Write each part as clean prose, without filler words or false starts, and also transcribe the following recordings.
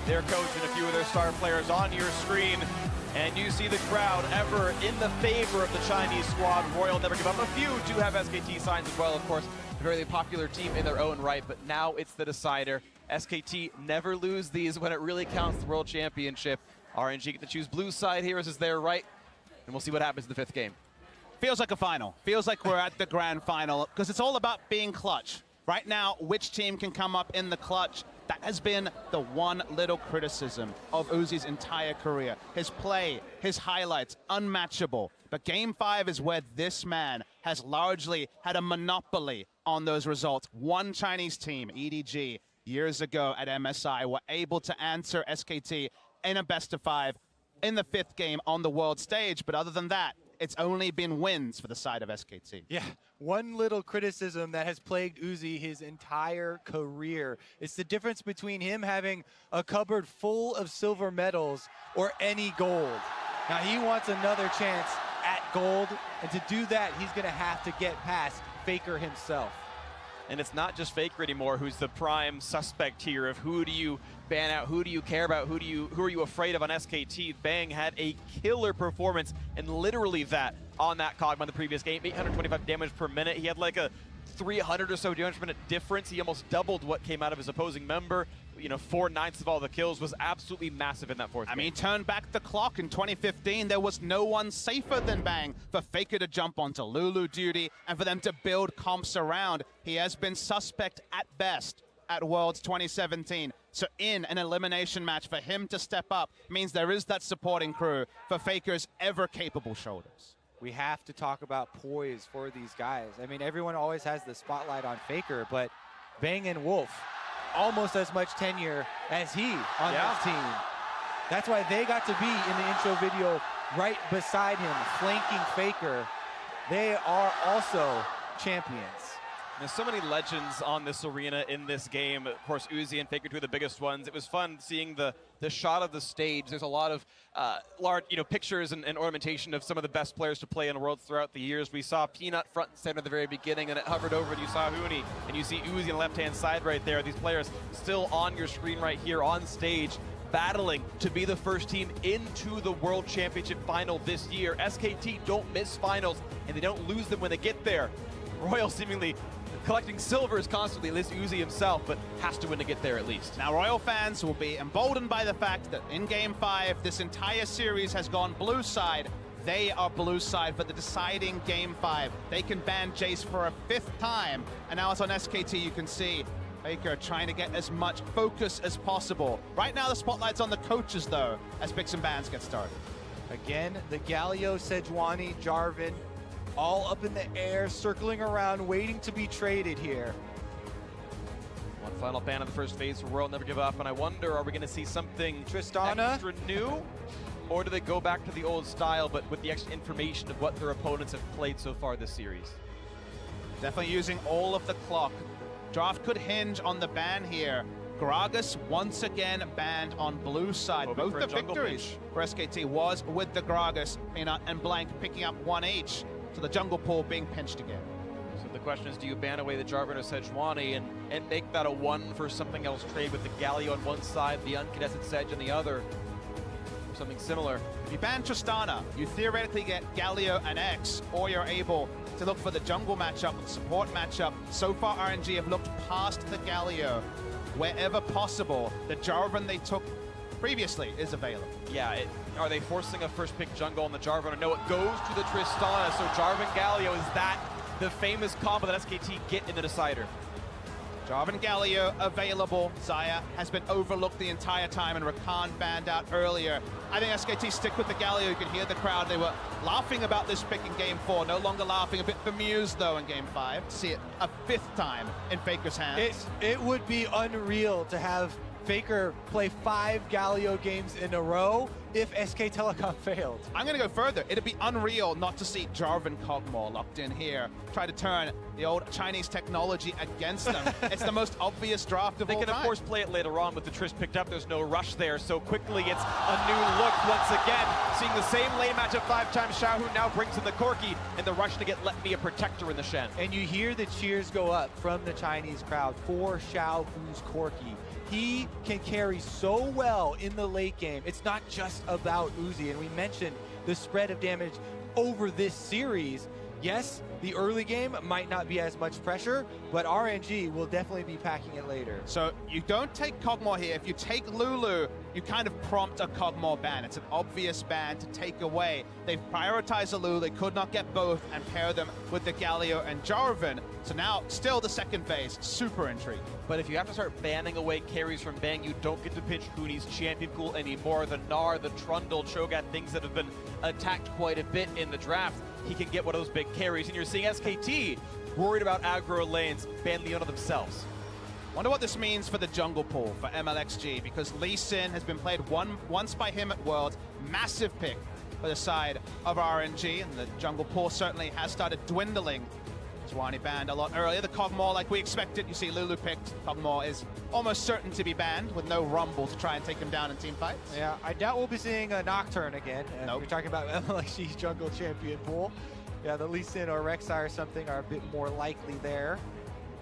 their coach and a few of their star players on your screen. And you see the crowd ever in the favor of the Chinese squad. Royal never give up. A few do have SKT signs as well, of course. A very popular team in their own right, but now it's the decider. SKT never lose these when it really counts, the World Championship. RNG get to choose blue side here as is their right, and we'll see what happens in the fifth game. Feels like a final. Feels like we're at the grand final, because it's all about being clutch. Right now, which team can come up in the clutch? That has been the one little criticism of Uzi's entire career. His play, his highlights, unmatchable. But Game 5 is where this man has largely had a monopoly on those results. One Chinese team, EDG, years ago at MSI, were able to answer SKT in a best-of-5 in the fifth game on the world stage. But other than that, it's only been wins for the side of SKT. Yeah, one little criticism that has plagued Uzi his entire career. It's the difference between him having a cupboard full of silver medals or any gold. Now he wants another chance at gold, and to do that, he's gonna have to get past Faker himself. And it's not just Faker anymore who's the prime suspect here of who do you ban out, who do you care about, who are you afraid of on SKT. Bang had a killer performance, and literally that on that Kog'Maw in the previous game, 825 damage per minute. He had like a 300 or so damage per minute difference. He almost doubled what came out of his opposing member. You know, 4/9 of all the kills, was absolutely massive in that fourth game. I mean, turn back the clock in 2015, there was no one safer than Bang for Faker to jump onto Lulu duty and for them to build comps around. He has been suspect at best at Worlds 2017. So in an elimination match, for him to step up means there is that supporting crew for Faker's ever-capable shoulders. We have to talk about poise for these guys. I mean, everyone always has the spotlight on Faker, but Bang and Wolf, almost as much tenure as he on this team. That's why they got to be in the intro video right beside him, flanking Faker. They are also champions. There's so many legends on this arena in this game. Of course, Uzi and Faker, two of the biggest ones. It was fun seeing the shot of the stage. There's a lot of large, pictures and ornamentation of some of the best players to play in Worlds throughout the years. We saw Peanut front and center at the very beginning, and it hovered over, and you saw Huni, and you see Uzi on the left-hand side right there. These players still on your screen right here on stage, battling to be the first team into the World Championship final this year. SKT don't miss finals, and they don't lose them when they get there. Royal seemingly collecting silvers constantly, at least Uzi himself, but has to win to get there at least. Now, Royal fans will be emboldened by the fact that in Game 5, this entire series has gone blue side. They are blue side for the deciding Game 5. They can ban Jace for a 5th time, and now it's on SKT. You can see Faker trying to get as much focus as possible. Right now, the spotlight's on the coaches, though, as picks and bans get started. Again, the Galio, Sejuani, Jarvan, all up in the air, circling around, waiting to be traded here. One final ban of the first phase for Royal Never Give Up, and I wonder, are we going to see something Tristana? Extra new? Or do they go back to the old style, but with the extra information of what their opponents have played so far this series? Definitely using all of the clock. Draft could hinge on the ban here. Gragas once again banned on blue side. Hoping Both the victories for SKT was with the Gragas, Peanut and Blank picking up 1 each. So the jungle pool being pinched again. So the question is, do you ban away the Jarvan or Sejuani and make that a 1 for something else trade with the Galio on one side, the uncontested Sedge on the other, or something similar? If you ban Tristana, you theoretically get Galio and X, or you're able to look for the jungle matchup, the support matchup. So far, RNG have looked past the Galio. Wherever possible, the Jarvan they took previously is available. Yeah, are they forcing a first pick jungle on the Jarvan? Or no, it goes to the Tristana, so Jarvan Galio, is that the famous combo that SKT get in the decider? Jarvan Galio available. Xayah has been overlooked the entire time, and Rakan banned out earlier. I think SKT stick with the Galio. You can hear the crowd. They were laughing about this pick in Game 4. No longer laughing. A bit bemused, though, in Game 5. To see it a 5th time in Faker's hands. It would be unreal to have Faker play 5 Galio games in a row if SK Telecom failed. I'm going to go further. It'd be unreal not to see Jarvan Kog'Maw locked in here. Try to turn the old Chinese technology against them. It's the most obvious draft of all time. They can, of course, play it later on with the Triss picked up. There's no rush there, so quickly it's a new look once again. Seeing the same lane matchup 5 times. Xiaohu now brings in the Corki and the rush to get Let Me a Protector in the Shen. And you hear the cheers go up from the Chinese crowd for Xiaohu's Corki. he can carry so well in the late game. It's not just about Uzi, and we mentioned the spread of damage over this series. Yes, the early game might not be as much pressure, but RNG will definitely be packing it later. So you don't take Kog'Maw here. If you take Lulu, you kind of prompt a Kog'Maw ban. It's an obvious ban to take away. They've prioritized the Lulu. They could not get both and pair them with the Galio and Jarvan. So now, still the second phase, super intriguing. But if you have to start banning away carries from Bang, you don't get to pinch Huni's champion pool anymore. The Gnar, the Trundle, Cho'Gath, things that have been attacked quite a bit in the draft. He can get one of those big carries. And you're seeing SKT worried about aggro lanes, ban Leona themselves. Wonder what this means for the jungle pool for MLXG, because Lee Sin has been played once by him at Worlds. Massive pick for the side of RNG, and the jungle pool certainly has started dwindling. Zwani banned a lot earlier. The Kog'Maw, like we expected, you see Lulu picked. Kog'Maw is almost certain to be banned with no Rumble to try and take him down in team fights. Yeah, I doubt we'll be seeing a Nocturne again. Nope. We're talking about MLXG's jungle champion pool. Yeah, the Lee Sin or Rek'Sai or something are a bit more likely there.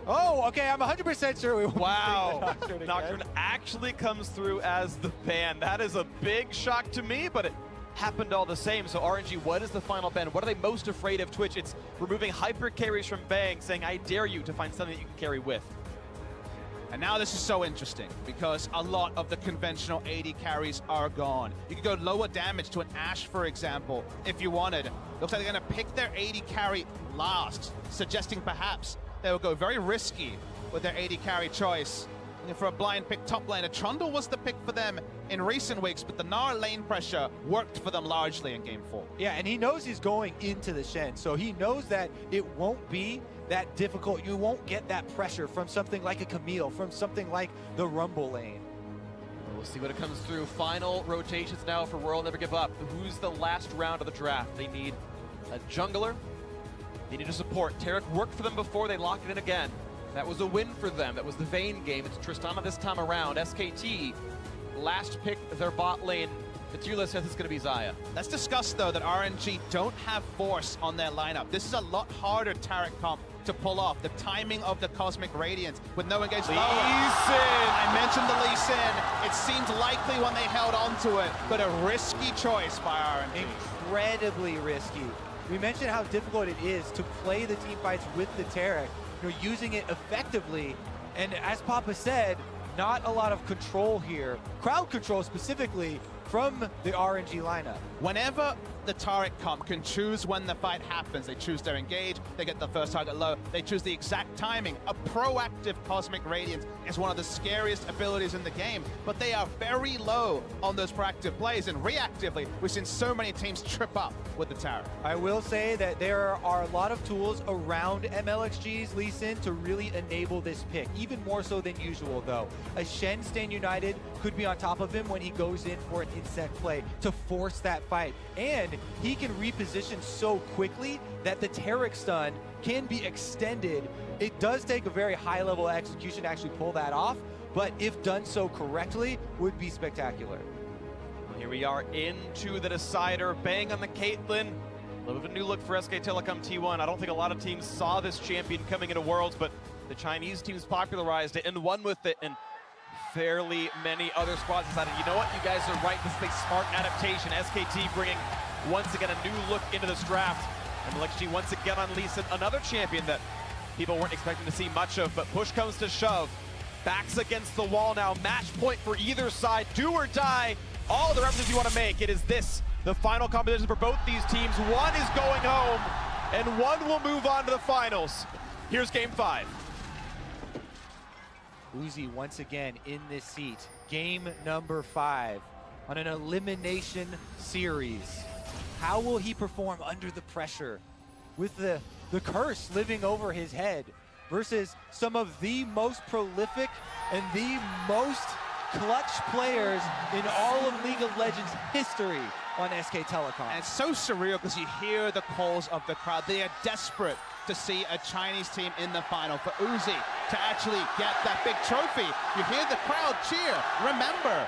Oh, okay, I'm 100% sure we won't Wow, see the Nocturne again. Nocturne actually comes through as the ban. That is a big shock to me, but it happened all the same. So RNG, what is the final ban? What are they most afraid of Twitch? It's removing hyper carries from Bang, saying, I dare you to find something that you can carry with. And now this is so interesting because a lot of the conventional AD carries are gone. You could go lower damage to an Ashe, for example, if you wanted. Looks like they're going to pick their AD carry last, suggesting perhaps they will go very risky with their AD carry choice. And for a blind pick top laner, Trundle was the pick for them in recent weeks, but the Gnar lane pressure worked for them largely in Game 4. Yeah, and he knows he's going into the Shen, so he knows that it won't be that difficult. You won't get that pressure from something like a Camille, from something like the Rumble lane. We'll see what it comes through. Final rotations now for World Never Give Up. Who's the last round of the draft? They need a jungler. They need a support. Taric worked for them before. They locked it in again. That was a win for them. That was the Vayne game. It's Tristana this time around. SKT, last pick their bot lane. The tier list says it's going to be Xayah. Let's discuss, though, that RNG don't have Force on their lineup. This is a lot harder Taric comp to pull off. The timing of the Cosmic Radiance with no engagement. Lee Sin. I mentioned the Lee Sin. It seemed likely when they held on to it, but a risky choice by RNG. Incredibly risky. We mentioned how difficult it is to play the team fights with the Taric. You're using it effectively, and as Papa said, not a lot of control here. Crowd control specifically from the RNG lineup. Whenever the Taric comp can choose when the fight happens, they choose their engage, they get the first target low, they choose the exact timing. A proactive Cosmic Radiance is one of the scariest abilities in the game, but they are very low on those proactive plays, and reactively, we've seen so many teams trip up with the Taric. I will say that there are a lot of tools around MLXG's Lee Sin to really enable this pick, even more so than usual though. A Shen Stan United could be on top of him when he goes in for an insect play to force that fight, and he can reposition so quickly that the Taric stun can be extended. It does take a very high level of execution to actually pull that off, but if done so correctly, would be spectacular. Here we are into the decider. Bang on the Caitlyn. A little bit of a new look for SK Telecom T1. I don't think a lot of teams saw this champion coming into Worlds, but the Chinese teams popularized it and won with it, and fairly many other squads decided, you know what, you guys are right, this is a smart adaptation. SKT bringing, once again, a new look into this draft. And MLXG once again on Lee Sin, another champion that people weren't expecting to see much of, but push comes to shove. Backs against the wall now, match point for either side, do or die. All the references you want to make, it is this, the final competition for both these teams. One is going home, and one will move on to the finals. Here's game 5. Uzi once again in this seat. Game number 5 on an elimination series. How will he perform under the pressure with the curse living over his head versus some of the most prolific and the most clutch players in all of League of Legends history on SK Telecom? And it's so surreal because you hear the calls of the crowd. They are desperate to see a Chinese team in the final, for Uzi to actually get that big trophy. You hear the crowd cheer. Remember,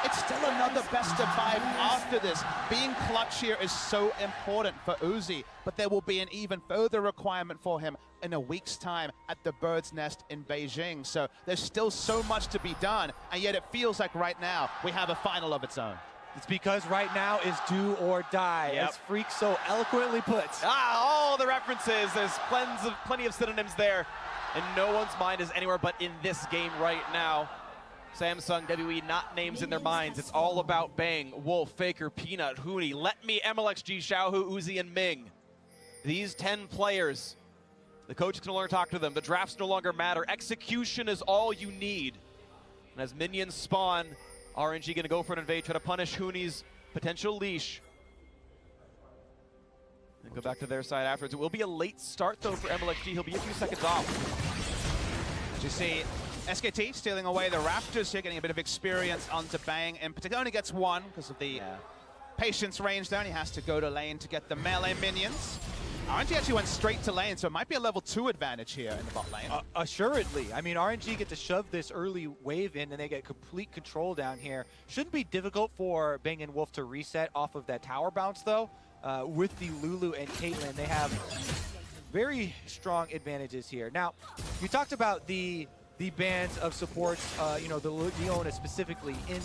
it's still another best of 5 after this. Being clutch here is so important for Uzi, but there will be an even further requirement for him in a week's time at the Bird's Nest in Beijing. So there's still so much to be done, and yet it feels like right now we have a final of its own. It's because right now is do or die, as Freak so eloquently puts. All the references, there's plenty of synonyms there, and no one's mind is anywhere but in this game right now. Samsung, WE, not names in their minds. It's all about Bang, Wolf, Faker, Peanut, Huni, Let Me, MLXG, Xiaohu, Uzi, and Ming. These 10 players, the coaches can no longer talk to them. The drafts no longer matter. Execution is all you need. And as minions spawn, RNG gonna go for an invade, try to punish Huni's potential leash. And go back to their side afterwards. It will be a late start though for MLXG. He'll be a few seconds off. As you see, SKT stealing away the Raptors here, getting a bit of experience onto Bang. In particular, only gets one because of the patience range there, and he has to go to lane to get the melee minions. RNG actually went straight to lane, so it might be a level 2 advantage here in the bot lane. Assuredly. I mean, RNG get to shove this early wave in, and they get complete control down here. Shouldn't be difficult for Bang and Wolf to reset off of that tower bounce, though. With the Lulu and Caitlyn, they have very strong advantages here. Now, you talked about the bans of supports, you know, the Leona specifically in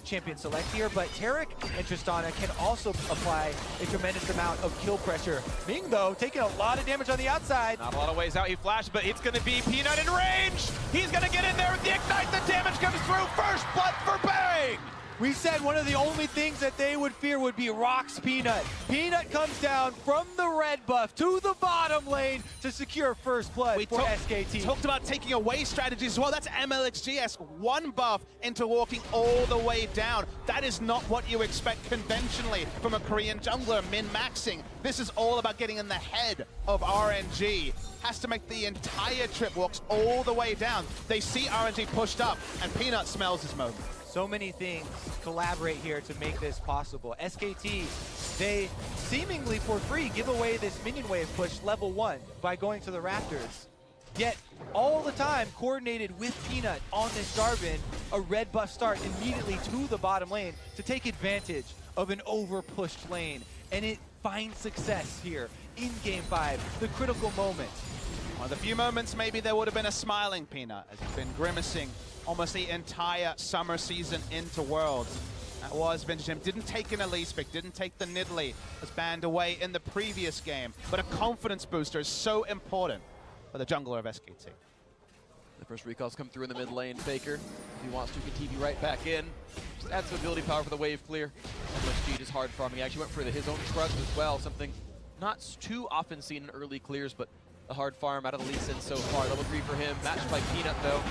Champion Select here, but Tarek and Tristana can also apply a tremendous amount of kill pressure. Ming, though, taking a lot of damage on the outside. Not a lot of ways out, he flashed, but it's going to be Peanut in range. He's going to get in there with the Ignite, the damage comes through. First blood for Bang! We said one of the only things that they would fear would be Rock's Peanut. Peanut comes down from the red buff to the bottom lane to secure first blood for SKT. Talked about taking away strategies as well. That's MLXGS, one buff into walking all the way down. That is not what you expect conventionally from a Korean jungler min-maxing. This is all about getting in the head of RNG. Has to make the entire trip, walks all the way down. They see RNG pushed up, and Peanut smells his moment. So many things collaborate here to make this possible. SKT, they seemingly for free give away this minion wave push level 1 by going to the Raptors. Yet, all the time coordinated with Peanut on this Jarvan, a red buff start immediately to the bottom lane to take advantage of an over-pushed lane. And it finds success here in Game 5, the critical moment. One of the few moments maybe there would have been a smiling Peanut, as he's been grimacing almost the entire summer season into Worlds. That was vintage him. Didn't take an Elise pick, didn't take the Nidalee, was banned away in the previous game. But a confidence booster is so important for the jungler of SKT. The first recalls come through in the mid lane. Faker, if he wants to, can TV right back in. Just add some ability power for the wave clear. MLXG is hard farming. He actually went for his own trust as well, something not too often seen in early clears, but a hard farm out of the Lee Sin so far. Level 3 for him, matched by Peanut though.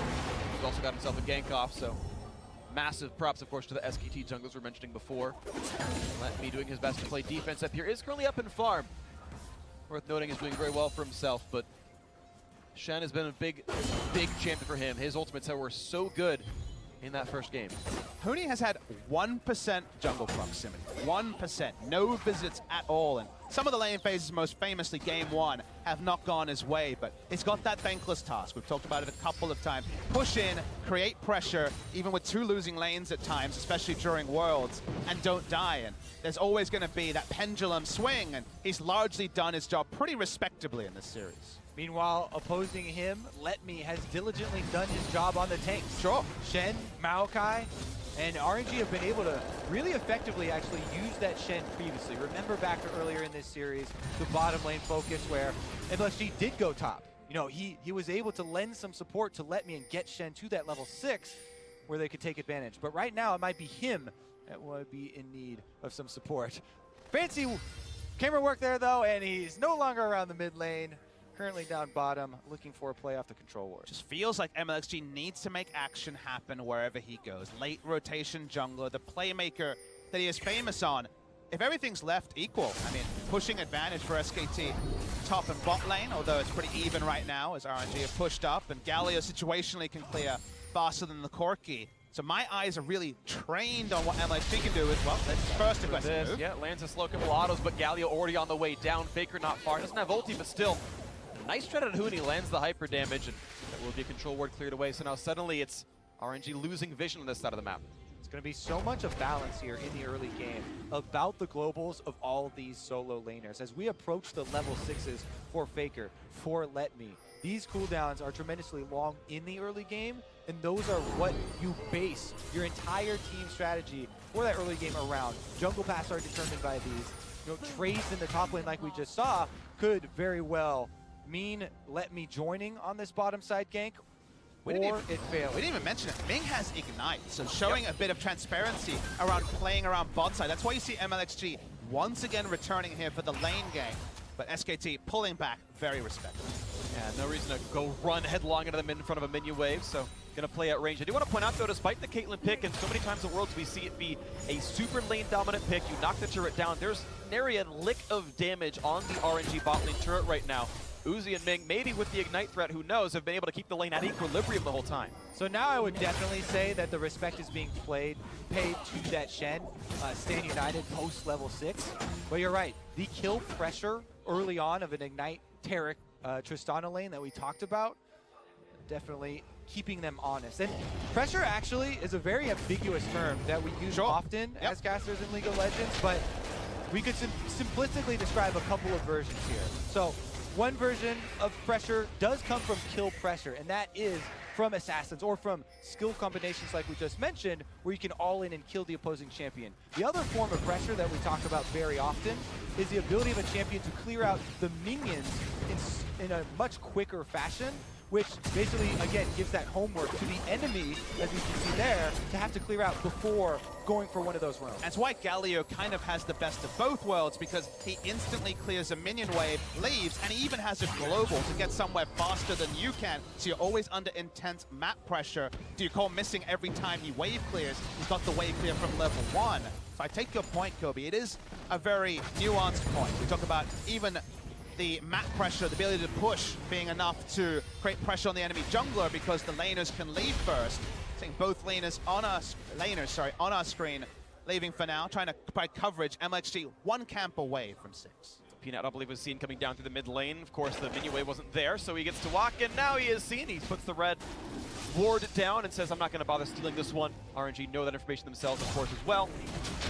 He's also got himself a gank off, so massive props, of course, to the SKT junglers we were mentioning before. Let Me doing his best to play defense up here. Is currently up in farm. Worth noting, is doing very well for himself, but Shen has been a big champion for him. His ultimates were so good in that first game. Huni has had 1% jungle proximity. 1%. No visits at all. And some of the lane phases, most famously Game 1, have not gone his way, but he's got that thankless task. We've talked about it a couple of times. Push in, create pressure, even with 2 losing lanes at times, especially during Worlds, and don't die. And there's always going to be that pendulum swing, and he's largely done his job pretty respectably in this series. Meanwhile, opposing him, Let Me has diligently done his job on the tanks. Sure. Shen, Maokai, and RNG have been able to really effectively actually use that Shen previously. Remember back to earlier in this series, the bottom lane focus where MLSG did go top. You know, he was able to lend some support to Let Me and get Shen to that level 6 where they could take advantage. But right now, it might be him that would be in need of some support. Fancy camera work there, though, and he's no longer around the mid lane. Currently down bottom, looking for a play off the control ward. Just feels like MLXG needs to make action happen wherever he goes. Late rotation jungler, the playmaker that he is famous on. If everything's left equal, I mean, pushing advantage for SKT top and bot lane, although it's pretty even right now as RNG have pushed up, and Galio situationally can clear faster than the Corki. So my eyes are really trained on what MLXG can do as well. That's first aggressive move. Yeah, lands a slow couple autos, but Galio already on the way down. Faker not far, doesn't have ulti, but still. Nice shot at Huni, lands the hyper damage, and that will be a control ward cleared away. So now suddenly it's RNG losing vision on this side of the map. going to be so much of balance here in the early game about the globals of all these solo laners. As we approach the level 6s for Faker, for Let Me, these cooldowns are tremendously long in the early game, and those are what you base your entire team strategy for that early game around. Jungle paths are determined by these. You know, trades in the top lane like we just saw could very well mean Let Me joining on this bottom side gank, or it fails. We didn't even mention it. Ming has Ignite, so showing a bit of transparency around playing around bot side. That's why you see MLXG once again returning here for the lane game. But SKT pulling back, very respectful. Yeah, no reason to go run headlong into them in front of a minion wave, so gonna play at range. I do want to point out though, despite the Caitlyn pick, and so many times in Worlds we see it be a super lane dominant pick, you knock the turret down, there's nary a lick of damage on the RNG bot lane turret right now. Uzi and Ming, maybe with the Ignite threat, who knows, have been able to keep the lane at equilibrium the whole time. So now I would definitely say that the respect is being paid to that Shen, Stand United post level 6. But you're right, the kill pressure early on of an Ignite Taric Tristana lane that we talked about, definitely keeping them honest. And pressure actually is a very ambiguous term that we use often as casters in League of Legends, but we could simplistically describe a couple of versions here. So one version of pressure does come from kill pressure, and that is from assassins or from skill combinations like we just mentioned, where you can all in and kill the opposing champion. The other form of pressure that we talk about very often is the ability of a champion to clear out the minions in a much quicker fashion, which basically, again, gives that homework to the enemy, as you can see there, to have to clear out before going for one of those rounds. That's why Galio kind of has the best of both worlds, because he instantly clears a minion wave, leaves, and he even has a global to get somewhere faster than you can, so you're always under intense map pressure. Do you call missing every time he wave clears? He's got the wave clear from level 1. So I take your point, Kobe. It is a very nuanced point. We talk about even the map pressure, the ability to push being enough to create pressure on the enemy jungler because the laners can leave first. Seeing both laners on our screen, leaving for now, trying to provide coverage. MLXG one camp away from 6. Peanut, I believe, was seen coming down through the mid lane. Of course, the minion wave wasn't there, so he gets to walk, and now he is seen. He puts the red ward down and says, I'm not going to bother stealing this one. RNG know that information themselves, of course, as well.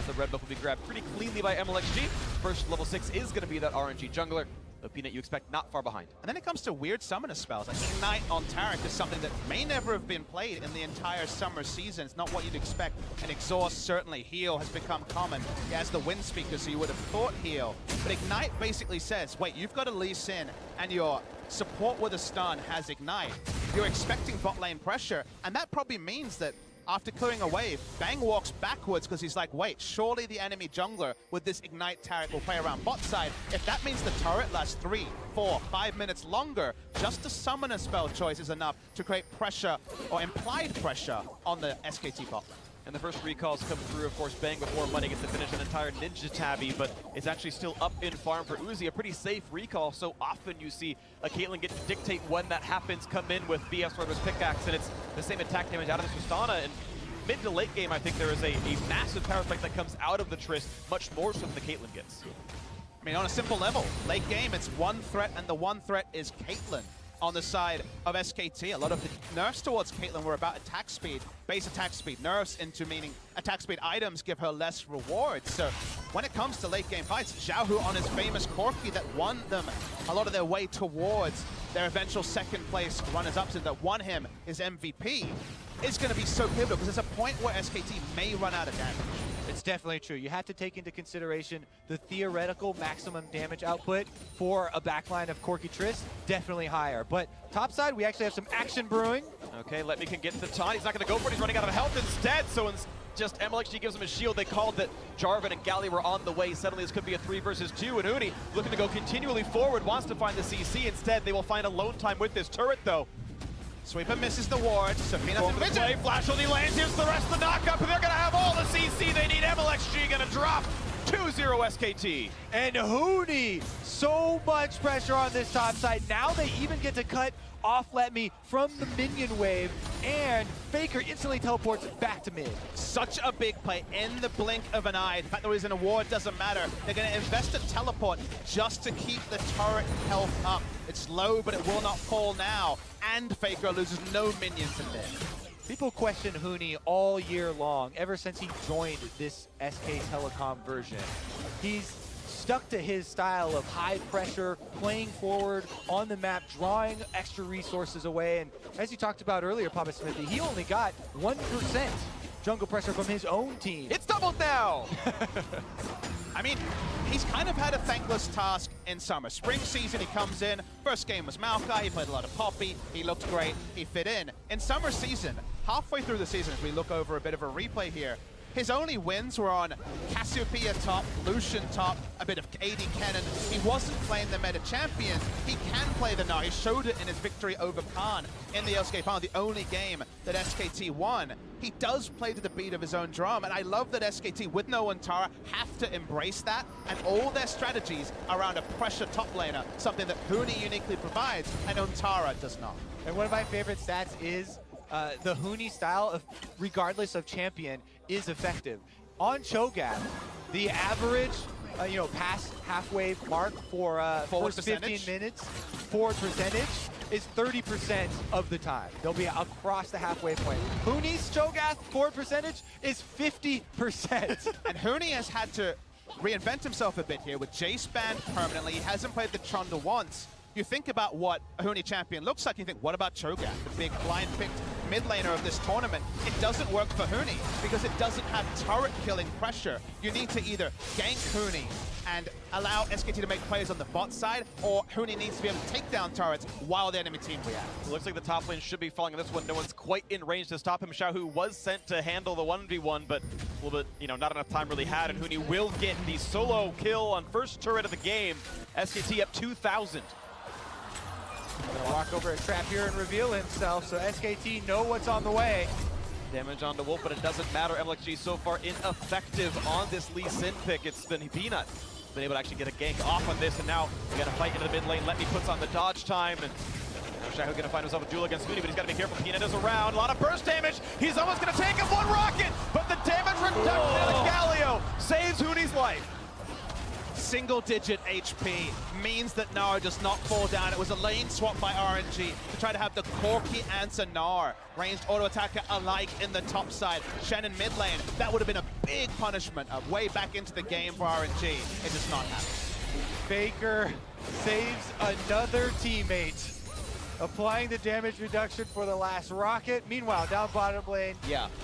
As the red buff will be grabbed pretty cleanly by MLXG. First level 6 is going to be that RNG jungler. The Peanut you expect not far behind. And then it comes to weird summoner spells. Like Ignite on Taric is something that may never have been played in the entire summer season. It's not what you'd expect. And Exhaust, certainly. Heal has become common. He has the Wind Speaker, so you would have thought heal. But Ignite basically says, wait, you've got to Lee Sin, and your support with a stun has Ignite. You're expecting bot lane pressure, and that probably means that after clearing a wave, Bang walks backwards because he's like, wait, surely the enemy jungler with this Ignite Taric will play around bot side. If that means the turret lasts 3, 4, 5 minutes longer, just a summoner spell choice is enough to create pressure or implied pressure on the SKT bot. And the first recalls come through, of course. Bang with more money gets to finish an entire Ninja Tabby, but it's actually still up in farm for Uzi. A pretty safe recall. So often you see a Caitlyn get to dictate when that happens, come in with BS Roder's pickaxe, and it's the same attack damage out of this Tristana. And mid to late game, I think there is a massive power spike that comes out of the Trist, much more so than the Caitlyn gets. I mean, on a simple level, late game, it's one threat, and the one threat is Caitlyn. On the side of SKT, a lot of the nerfs towards Caitlyn were about attack speed, base attack speed. Nerfs into meaning attack speed items give her less rewards. So when it comes to late game fights, Xiaohu on his famous Corki that won them a lot of their way towards their eventual second place runners-ups and that won him his MVP is going to be so pivotal because there's a point where SKT may run out of damage. It's definitely true. You have to take into consideration the theoretical maximum damage output for a backline of Corki Triss, definitely higher. But topside, we actually have some action brewing. Okay, Let Me can get the taunt. He's not going to go for it. He's running out of health instead. So just MLXG gives him a shield. They called that Jarvan and Galley were on the way. Suddenly this could be a 3 versus 2. And Uni looking to go continually forward, wants to find the CC. Instead, they will find alone time with this turret, though. Sweeper misses the ward, so Peanut's in play. Flash on the lanes. Here's the rest of the knockup. They're going to have all the CC they need. MLXG going to drop 2-0 SKT. And Hooney, so much pressure on this top side. Now they even get to cut off Let Me from the minion wave, and Faker instantly teleports back to mid. Such a big play in the blink of an eye. The fact that he's in a ward doesn't matter. They're going to invest a teleport just to keep the turret health up. It's low, but it will not fall now. And Faker loses no minions in there. People question Huni all year long, ever since he joined this SK Telecom version. He's stuck to his style of high pressure, playing forward on the map, drawing extra resources away. And as you talked about earlier, Papa Smithy, he only got 1% jungle pressure from his own team. It's doubled now! I mean, he's kind of had a thankless task in summer. Spring season, he comes in. First game was Maokai. He played a lot of Poppy. He looked great. He fit in. In summer season, halfway through the season, as we look over a bit of a replay here, his only wins were on Cassiopeia top, Lucian top, a bit of AD Cannon. He wasn't playing the meta champions. He can play the Gnar. He showed it in his victory over Khan in the LCK final, the only game that SKT won. He does play to the beat of his own drum, and I love that SKT, with no Antara, have to embrace that, and all their strategies around a pressure top laner, something that Huni uniquely provides, and Antara does not. And one of my favorite stats is the Huni style, of, regardless of champion, is effective. On Cho'Gath, the average pass halfway mark for first 15 minutes, forward percentage, is 30% of the time. They'll be across the halfway point. Huni's Cho'Gath forward percentage is 50%. And Huni has had to reinvent himself a bit here with Jace banned permanently. He hasn't played the Trundle once. You think about what a Huni champion looks like, you think, what about Cho'Gath, the big blind-picked mid laner of this tournament? It doesn't work for Huni because it doesn't have turret-killing pressure. You need to either gank Huni and allow SKT to make plays on the bot side, or Huni needs to be able to take down turrets while the enemy team reacts. It looks like the top lane should be falling on this one. No one's quite in range to stop him. Xiaohu was sent to handle the 1v1, but a little bit, not enough time really had, and Huni will get the solo kill on first turret of the game. SKT up 2,000. Gonna walk over a trap here and reveal himself, so SKT know what's on the way. Damage onto Wolf, but it doesn't matter. MLXG so far ineffective on this Lee Sin pick. It's been Peanut been able to actually get a gank off on this, and now we got to fight into the mid lane. Let me puts on the dodge time, and Xiaohu gonna find himself a duel against Huni, but he's got to be careful. Peanut is around. A lot of burst damage. He's almost gonna take him one rocket, but the damage reduction of the Galio saves Huni's life. Single-digit HP means that Gnar does not fall down. It was a lane swap by RNG to try to have the Corki answer Gnar. Ranged auto-attacker alike in the top side. Shannon mid lane, that would have been a big punishment way back into the game for RNG. It does not happen. Faker saves another teammate, applying the damage reduction for the last rocket. Meanwhile, down bottom lane,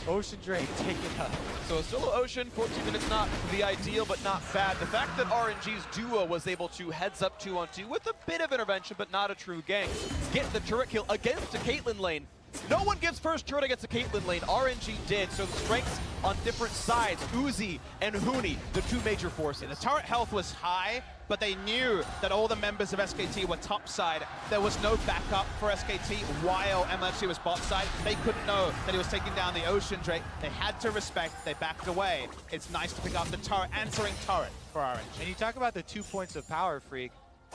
Ocean Drake taking up. So a solo Ocean, 14 minutes, not the ideal, but not bad. The fact that RNG's duo was able to heads up 2-on-2 with a bit of intervention, but not a true gank, get the turret kill against the Caitlyn lane. No one gives first turret against the Caitlyn lane. RNG did, so the strengths on different sides. Uzi and Huni, the two major forces. The turret health was high, but they knew that all the members of SKT were top side. There was no backup for SKT while MLG was bot side. They couldn't know that he was taking down the Ocean Drake. They had to respect, they backed away. It's nice to pick up the turret, answering turret for RNG. And you talk about the 2 points of power, Freak.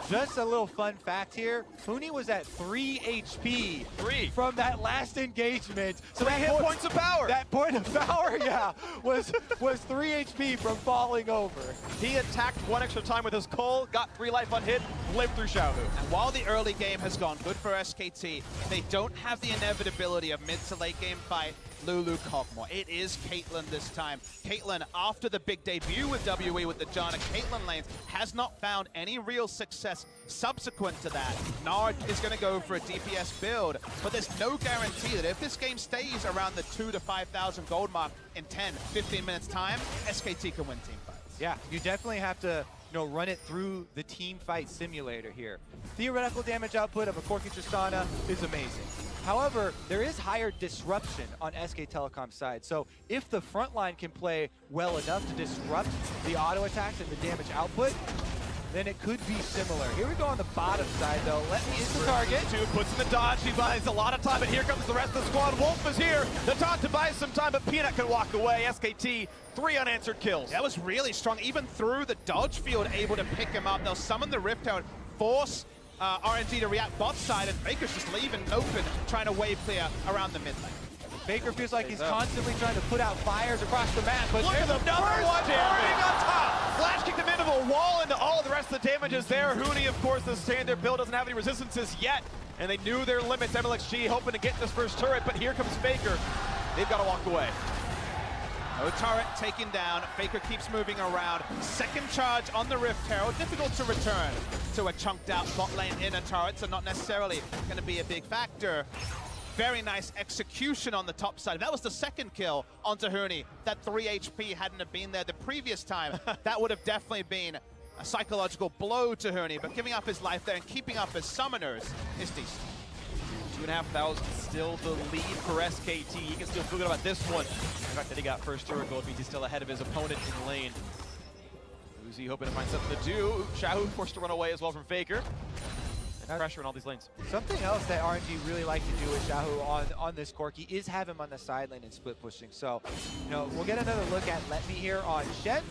Just a little fun fact here, Huni was at 3 HP from that last engagement. So that hit points of power. That point of power, was 3 HP from falling over. He attacked one extra time with his Cole, got 3 life on hit, lived through Xiaohu. And while the early game has gone good for SKT, they don't have the inevitability of mid to late game fight Lulu Cogmore. It is Caitlyn this time. Caitlyn, after the big debut with WE with the Janna Caitlyn lanes, has not found any real success subsequent to that. Gnar is going to go for a DPS build, but there's no guarantee that if this game stays around the 2,000 to 5,000 gold mark in 10, 15 minutes time, SKT can win team fights. Yeah, you definitely have to run it through the team fight simulator here. Theoretical damage output of a Corki Tristana is amazing. However, there is higher disruption on SK Telecom's side. So if the front line can play well enough to disrupt the auto attacks and the damage output, then it could be similar. Here we go on the bottom side, though. Let me is the target. Two puts in the dodge. He buys a lot of time, but here comes the rest of the squad. Wolf is here. The taunt to buy some time, but Peanut can walk away. SKT, 3 unanswered kills. That was really strong. Even through the dodge field, able to pick him up. They'll summon the Rift out, force RNG to react bot side, and Baker's just leaving open, trying to wave clear around the mid lane. Baker feels like he's constantly trying to put out fires across the map, but look at the number one damage on top. Flash kicked him into a wall, and all of the rest of the damage is there. Huni, of course, the standard build doesn't have any resistances yet, and they knew their limits. MLXG hoping to get this first turret, but here comes Faker. They've got to walk away. No turret taken down. Faker keeps moving around. Second charge on the Rift Herald. Difficult to return to a chunked out bot lane inner turret, so not necessarily going to be a big factor. Very nice execution on the top side. If that was the second kill onto Huni, that 3 HP hadn't have been there the previous time, that would have definitely been a psychological blow to Huni, but giving up his life there and keeping up his summoners is decent. 2,500 still the lead for SKT. He can still feel good about this one. The fact that he got first turret gold means he's still ahead of his opponent in lane. Uzi hoping to find something to do. Shahu forced to run away as well from Faker. Pressure in all these lanes. Something else that RNG really like to do with Shahu on this Corki is have him on the side lane and split pushing. So, you know, we'll get another look at Let Me here on Shen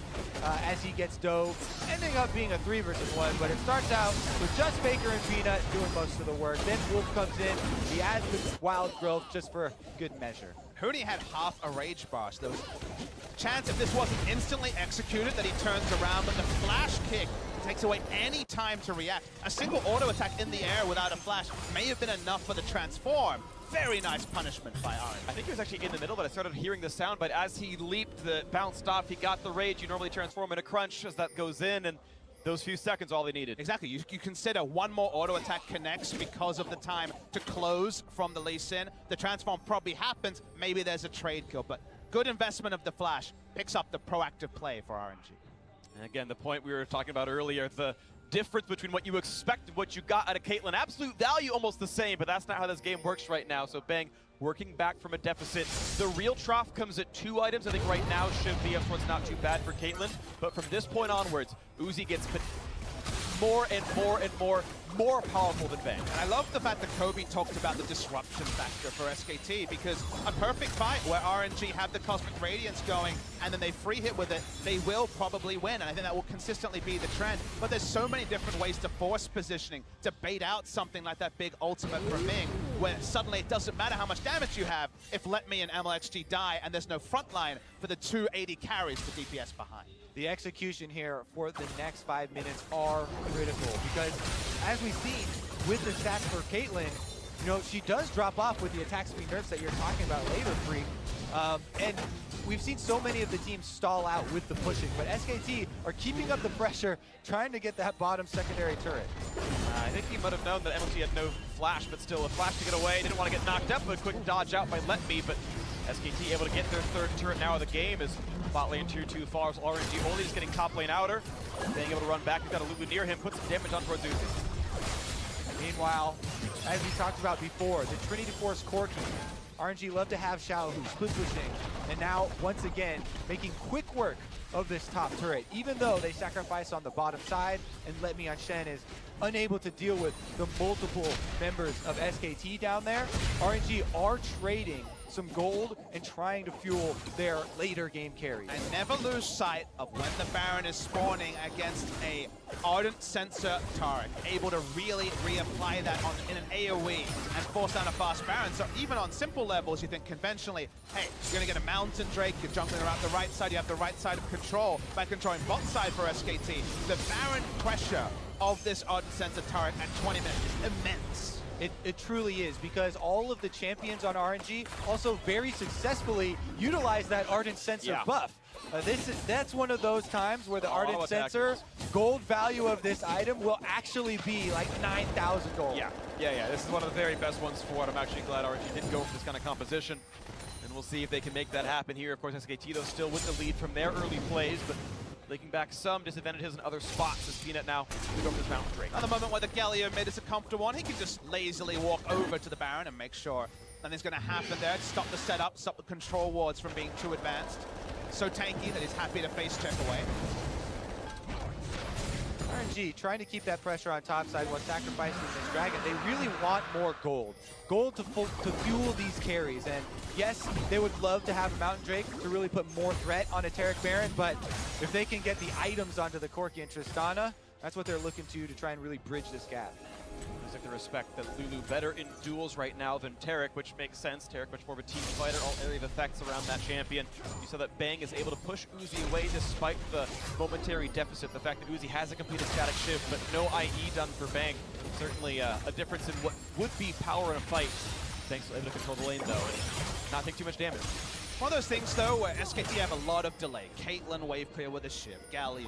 as he gets dove, ending up being a 3 versus 1, but it starts out with just Faker and Peanut doing most of the work. Then Wolf comes in, he adds the wild growth just for good measure. Huni had half a rage bar, so there was a chance if this wasn't instantly executed that he turns around, but the flash kick takes away any time to react. A single auto attack in the air without a flash may have been enough for the transform. Very nice punishment by RNG. I think he was actually in the middle, but I started hearing the sound, but as he leaped, the bounced off, he got the rage. You normally transform in a crunch as that goes in, and those few seconds all they needed. Exactly, you consider one more auto attack connects because of the time to close from the Lee Sin. The transform probably happens, maybe there's a trade kill, but good investment of the flash picks up the proactive play for RNG. And again, the point we were talking about earlier, the difference between what you expect and what you got out of Caitlyn. Absolute value almost the same, but that's not how this game works right now. So Bang working back from a deficit. The real trough comes at 2 items. I think right now should be, of course, not too bad for Caitlyn. But from this point onwards, Uzi gets more and more powerful than Bang. And I love the fact that Kobe talked about the disruption factor for SKT, because a perfect fight where RNG have the Cosmic Radiance going and then they free hit with it, they will probably win, and I think that will consistently be the trend. But there's so many different ways to force positioning, to bait out something like that big ultimate from Ming, where suddenly it doesn't matter how much damage you have if Let Me and MLXG die and there's no front line for the 280 carries to DPS behind. The execution here for the next 5 minutes are critical because, as we've seen with the stats for Caitlyn, you know, she does drop off with the attack speed nerfs that you're talking about later, Freak. And we've seen so many of the teams stall out with the pushing, but SKT are keeping up the pressure, trying to get that bottom secondary turret. I think he might have known that MLG had no flash, but still a flash to get away. Didn't want to get knocked up, but a quick dodge out by Let Me, but SKT able to get their 3rd turret now of the game as bot lane 2-2 falls. RNG only just getting top lane outer. Being able to run back, he's got a Lulu near him, put some damage on towards Uzi. Meanwhile, as we talked about before, the Trinity Force Corki, RNG love to have Xiao who's split pushing, and now once again making quick work of this top turret, even though they sacrifice on the bottom side and Let Me on Shen is unable to deal with the multiple members of SKT down there. RNG are trading some gold and trying to fuel their later game carries. And never lose sight of when the Baron is spawning against a Ardent Sensor turret, able to really reapply that in an AoE and force down a fast Baron. So even on simple levels, you think conventionally, hey, you're gonna get a Mountain Drake, you're jumping around the right side, you have the right side of control by controlling bot side for SKT. The Baron pressure of this Ardent Sensor turret at 20 minutes is immense. It truly is, because all of the champions on RNG also very successfully utilize that Ardent Sensor buff. That's one of those times where the Ardent Sensor gold value of this item will actually be like 9,000 gold. Yeah. This is one of the very best ones for it. I'm actually glad RNG didn't go for this kind of composition. And we'll see if they can make that happen here. Of course, SKT, though, still with the lead from their early plays, but taking back some disadvantages in other spots as Peanut now we go for this Mountain Drake. At the moment where the Galio mid is a comfortable one, he can just lazily walk over to the Baron and make sure nothing's going to happen there to stop the setup, stop the control wards from being too advanced. So tanky that he's happy to face check away. RNG trying to keep that pressure on top side while sacrificing this dragon. They really want more gold. Gold to fuel these carries. And yes, they would love to have a Mountain Drake to really put more threat on a Taric Baron, but if they can get the items onto the Corki and Tristana, that's what they're looking to try and really bridge this gap. Looks like the respect that Lulu better in duels right now than Tarek, which makes sense. Tarek much more of a team fighter, all area of effects around that champion. You saw that Bang is able to push Uzi away despite the momentary deficit. The fact that Uzi has a completed static shift, but no IE done for Bang. Certainly a difference in what would be power in a fight. Bang's still able to control the lane though, and not take too much damage. One of those things though where SKT have a lot of delay. Caitlyn wave clear with a ship, Galio.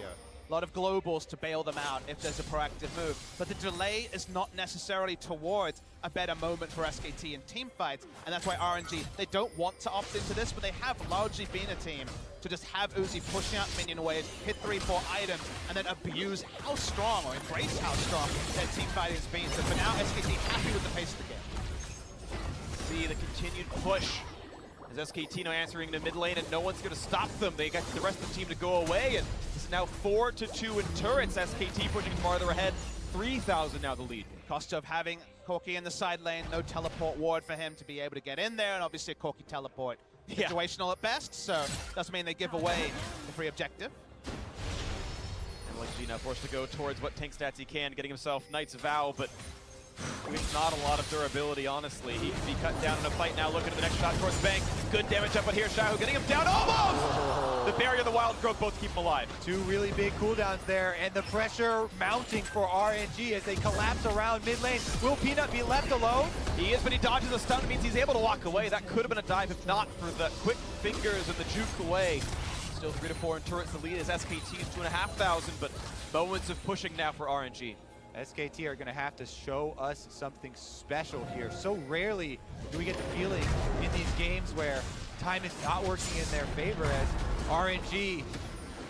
A lot of globals to bail them out if there's a proactive move. But the delay is not necessarily towards a better moment for SKT in team fights, and that's why RNG, they don't want to opt into this, but they have largely been a team to just have Uzi pushing out minion waves, hit 3-4 items, and then abuse how strong, or embrace how strong their team fighting has been. So for now, SKT happy with the pace of the game. See the continued push. As SKT now answering the mid lane, and no one's going to stop them. They got the rest of the team to go away, and it's now 4-2 in turrets. SKT pushing farther ahead. 3,000 now the lead. Cost of having Corki in the side lane, no teleport ward for him to be able to get in there, and obviously a Corki teleport. Yeah. Situational at best, so doesn't mean they give away the free objective. And LG now forced to go towards what tank stats he can, getting himself Knight's Vow, but with not a lot of durability, honestly. He can be cut down in a fight now. Looking at the next shot towards Bang. Good damage up, but here Shahu getting him down almost! The barrier and the wild growth both keep him alive. Two really big cooldowns there, and the pressure mounting for RNG as they collapse around mid lane. Will Peanut be left alone? He is, but he dodges a stun, means he's able to walk away. That could have been a dive if not for the quick fingers and the juke away. Still 3-4 in turrets. The lead is SKT's 2,500, but moments of pushing now for RNG. SKT are going to have to show us something special here. So rarely do we get the feeling in these games where time is not working in their favor, as RNG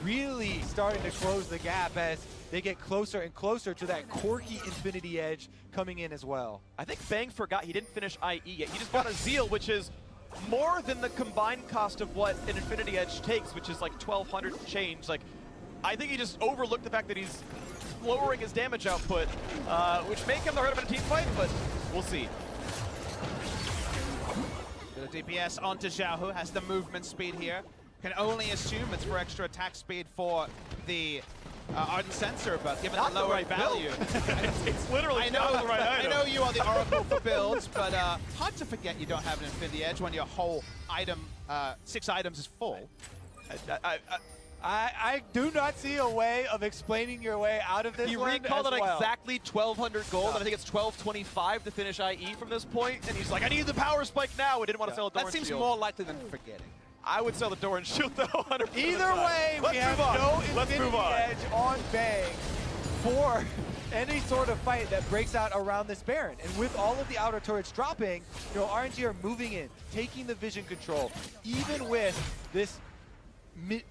really starting to close the gap as they get closer and closer to that Corki Infinity Edge coming in as well. I think Bang forgot he didn't finish IE yet. He just got a Zeal, which is more than the combined cost of what an Infinity Edge takes, which is like 1,200 change. Like, I think he just overlooked the fact that he's lowering his damage output, which may come to hurt him in a team fight, but we'll see. The DPS onto Xiao, who has the movement speed here. Can only assume it's for extra attack speed for the Ardent Sensor, but given Not the lower the right value. it's literally not the right I item. know you are the Oracle for builds, but hard to forget you don't have an Infinity Edge when your whole item, 6 items is full. I do not see a way of explaining your way out of this He one recalled as it well. exactly 1,200 gold, and I think it's 1,225 to finish IE from this point, and he's like, I need the power spike now. We didn't want to sell a Doran That seems shield. more likely than forgetting. I would sell the Doran shield though, 100%. Either way, we have no Infinity Edge on Bang for any sort of fight that breaks out around this Baron. And with all of the outer turrets dropping, you know, RNG are moving in, taking the vision control. Even with this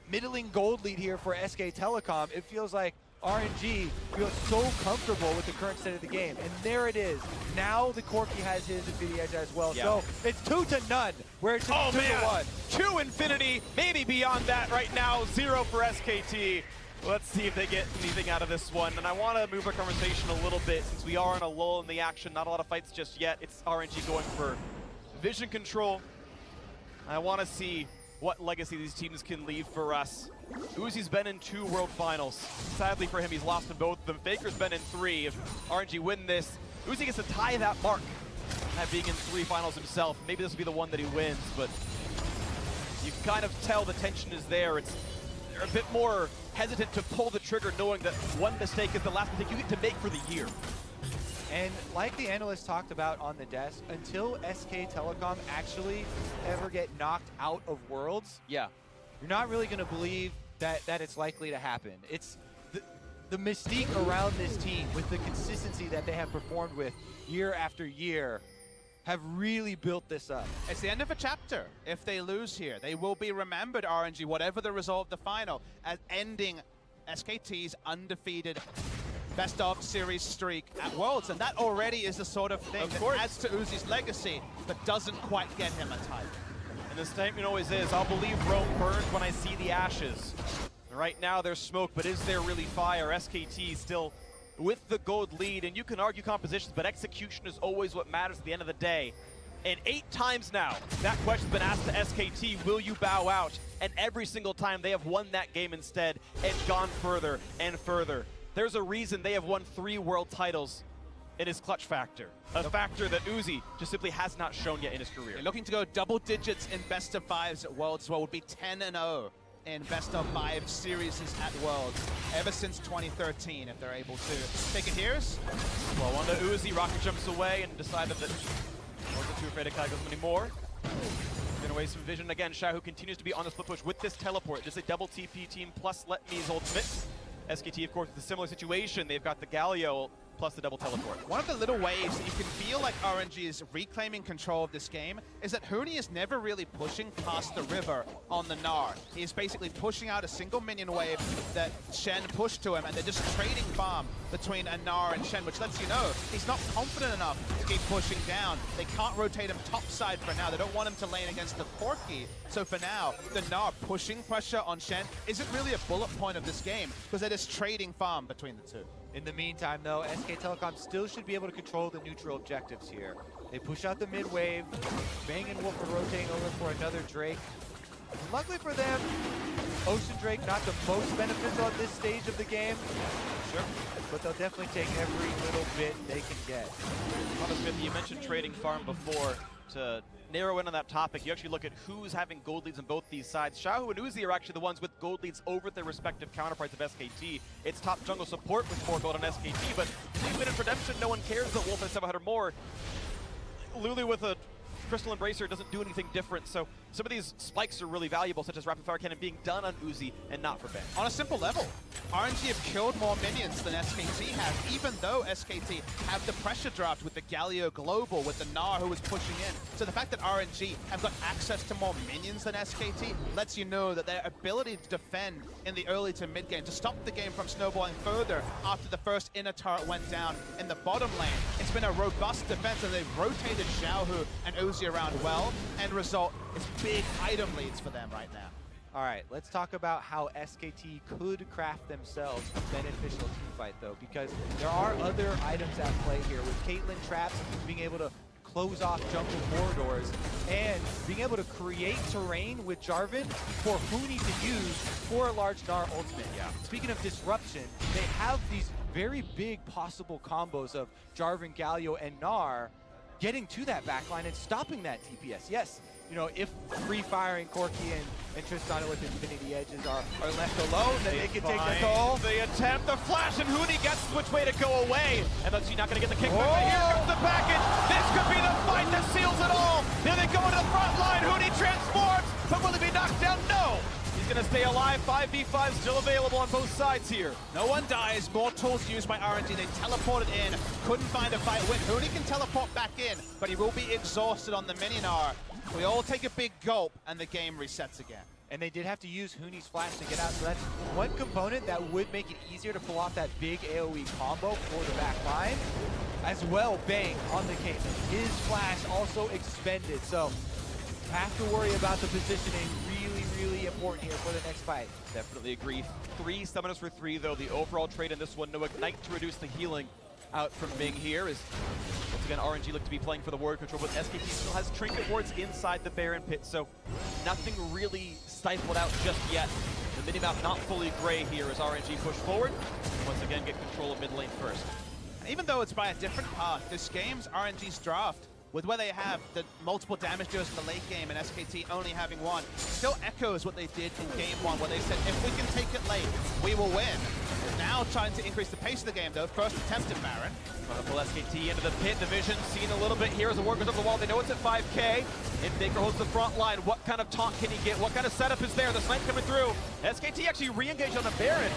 middling gold lead here for SK Telecom, it feels like RNG feels so comfortable with the current state of the game. And there it is. Now the Corki has his Infinity Edge as well. Yeah. So it's 2-0, where it's 2-1. 2 Infinity, maybe beyond that right now. 0 for SKT. Let's see if they get anything out of this one. And I want to move our conversation a little bit since we are in a lull in the action. Not a lot of fights just yet. It's RNG going for vision control. I want to see what legacy these teams can leave for us. Uzi's been in 2 World Finals. Sadly for him, he's lost in both of them. Faker's been in 3. If RNG win this, Uzi gets to tie that mark at being in 3 finals himself. Maybe this will be the one that he wins, but you can kind of tell the tension is there. They're a bit more hesitant to pull the trigger knowing that one mistake is the last mistake you get to make for the year. And like the analyst talked about on the desk, until SK Telecom actually ever get knocked out of Worlds, Yeah. you're not really going to believe that it's likely to happen. It's the mystique around this team with the consistency that they have performed with year after year have really built this up. It's the end of a chapter. If they lose here, they will be remembered, RNG, whatever the result of the final, as ending SKT's undefeated best-of series streak at Worlds, and that already is the sort of thing that adds to Uzi's legacy, but doesn't quite get him a title. And the statement always is, I'll believe Rome burns when I see the ashes. Right now there's smoke, but is there really fire? SKT still with the gold lead, and you can argue compositions, but execution is always what matters at the end of the day. And 8 times now, that question's been asked to SKT, will you bow out? And every single time they have won that game instead and gone further and further. There's a reason they have won 3 world titles in his clutch factor. A factor that Uzi just simply has not shown yet in his career. They're looking to go double digits in best of fives at Worlds as well. Would be 10-0 in best of five series at Worlds ever since 2013 if they're able to take it here. Well, on to Uzi, Rocket jumps away and decided that wasn't too afraid of Kaigo's anymore. Gonna waste some vision again. Xiaohu continues to be on the split push with this teleport. Just a double TP team plus Let Me's ultimate. SKT, of course, with a similar situation. They've got the Galio plus the double teleport. One of the little ways that you can feel like RNG is reclaiming control of this game is that Huni is never really pushing past the river on the Gnar. He's basically pushing out a single minion wave that Shen pushed to him, and they're just trading farm between a Gnar and Shen, which lets you know he's not confident enough to keep pushing down. They can't rotate him topside for now. They don't want him to lane against the Corki. So for now, the Gnar pushing pressure on Shen isn't really a bullet point of this game because they're just trading farm between the two. In the meantime, though, SK Telecom still should be able to control the neutral objectives here. They push out the mid wave. Bang and Wolf are rotating over for another Drake. Luckily for them, Ocean Drake not the most beneficial at this stage of the game. Sure. But they'll definitely take every little bit they can get. Honest Smith, you mentioned trading farm before. To narrow in on that topic, you actually look at who's having gold leads on both these sides. Xiaohu and Uzi are actually the ones with gold leads over their respective counterparts of SKT. It's top jungle support with 4 gold on SKT, but they've been in Redemption, no one cares that Wolf has 700 more. Lulu with a Crystal Embracer doesn't do anything different, so some of these spikes are really valuable, such as Rapid Fire Cannon being done on Uzi and not for Ben. On a simple level, RNG have killed more minions than SKT have, even though SKT have the pressure draft with the Galio Global, with the Gnar who was pushing in. So the fact that RNG have got access to more minions than SKT lets you know that their ability to defend in the early to mid game, to stop the game from snowballing further after the first inner turret went down in the bottom lane, it's been a robust defense, and they've rotated Xiaohu and Uzi around well. End result is big item leads for them right now. All right, let's talk about how SKT could craft themselves a beneficial team fight, though, because there are other items at play here, with Caitlyn traps being able to close off jungle corridors and being able to create terrain with Jarvan for Huni to use for a large Gnar ultimate. Yeah. Speaking of disruption, they have these very big possible combos of Jarvan, Galio, and Gnar getting to that backline and stopping that TPS. Yes, you know, if Free Firing Corki and Tristana with Infinity Edges are left alone, then they can take the toll. They attempt the flash, and Huni gets which way to go away. And that's not going to get the kickback, but here comes the package. This could be the fight that seals it all. Then they go into the front line. Huni transforms, but will he be knocked down? No. He's going to stay alive. 5v5 still available on both sides here. No one dies. More tools used by RNG. They teleported in. Couldn't find a fight with. Huni can teleport back in, but he will be exhausted on the Mininar. We all take a big gulp, and the game resets again. And they did have to use Huni's flash to get out, so that's one component that would make it easier to pull off that big AoE combo for the back line. As well, Bang on the Caitlyn. His flash also expended, so have to worry about the positioning. Really important here for the next fight. Definitely agree. 3 summoners for 3, though. The overall trade in this one, no Ignite to reduce the healing out from Bing here, is once again RNG look to be playing for the ward control, but SKT still has trinket wards inside the Baron pit, so nothing really stifled out just yet. The minimap not fully gray here as RNG push forward. Once again, get control of mid lane first. And even though it's by a different path, this game's RNG's draft, with where they have the multiple damage dealers in the late game and SKT only having 1, still echoes what they did in game 1, where they said, if we can take it late, we will win. Now trying to increase the pace of the game, though. First attempt at Baron. Trying to pull SKT into the pit. Division seen a little bit here as the ward goes over the wall. They know it's at 5k. If Baker holds the front line, what kind of taunt can he get? What kind of setup is there? The snipe coming through. SKT actually re-engaged on the Baron,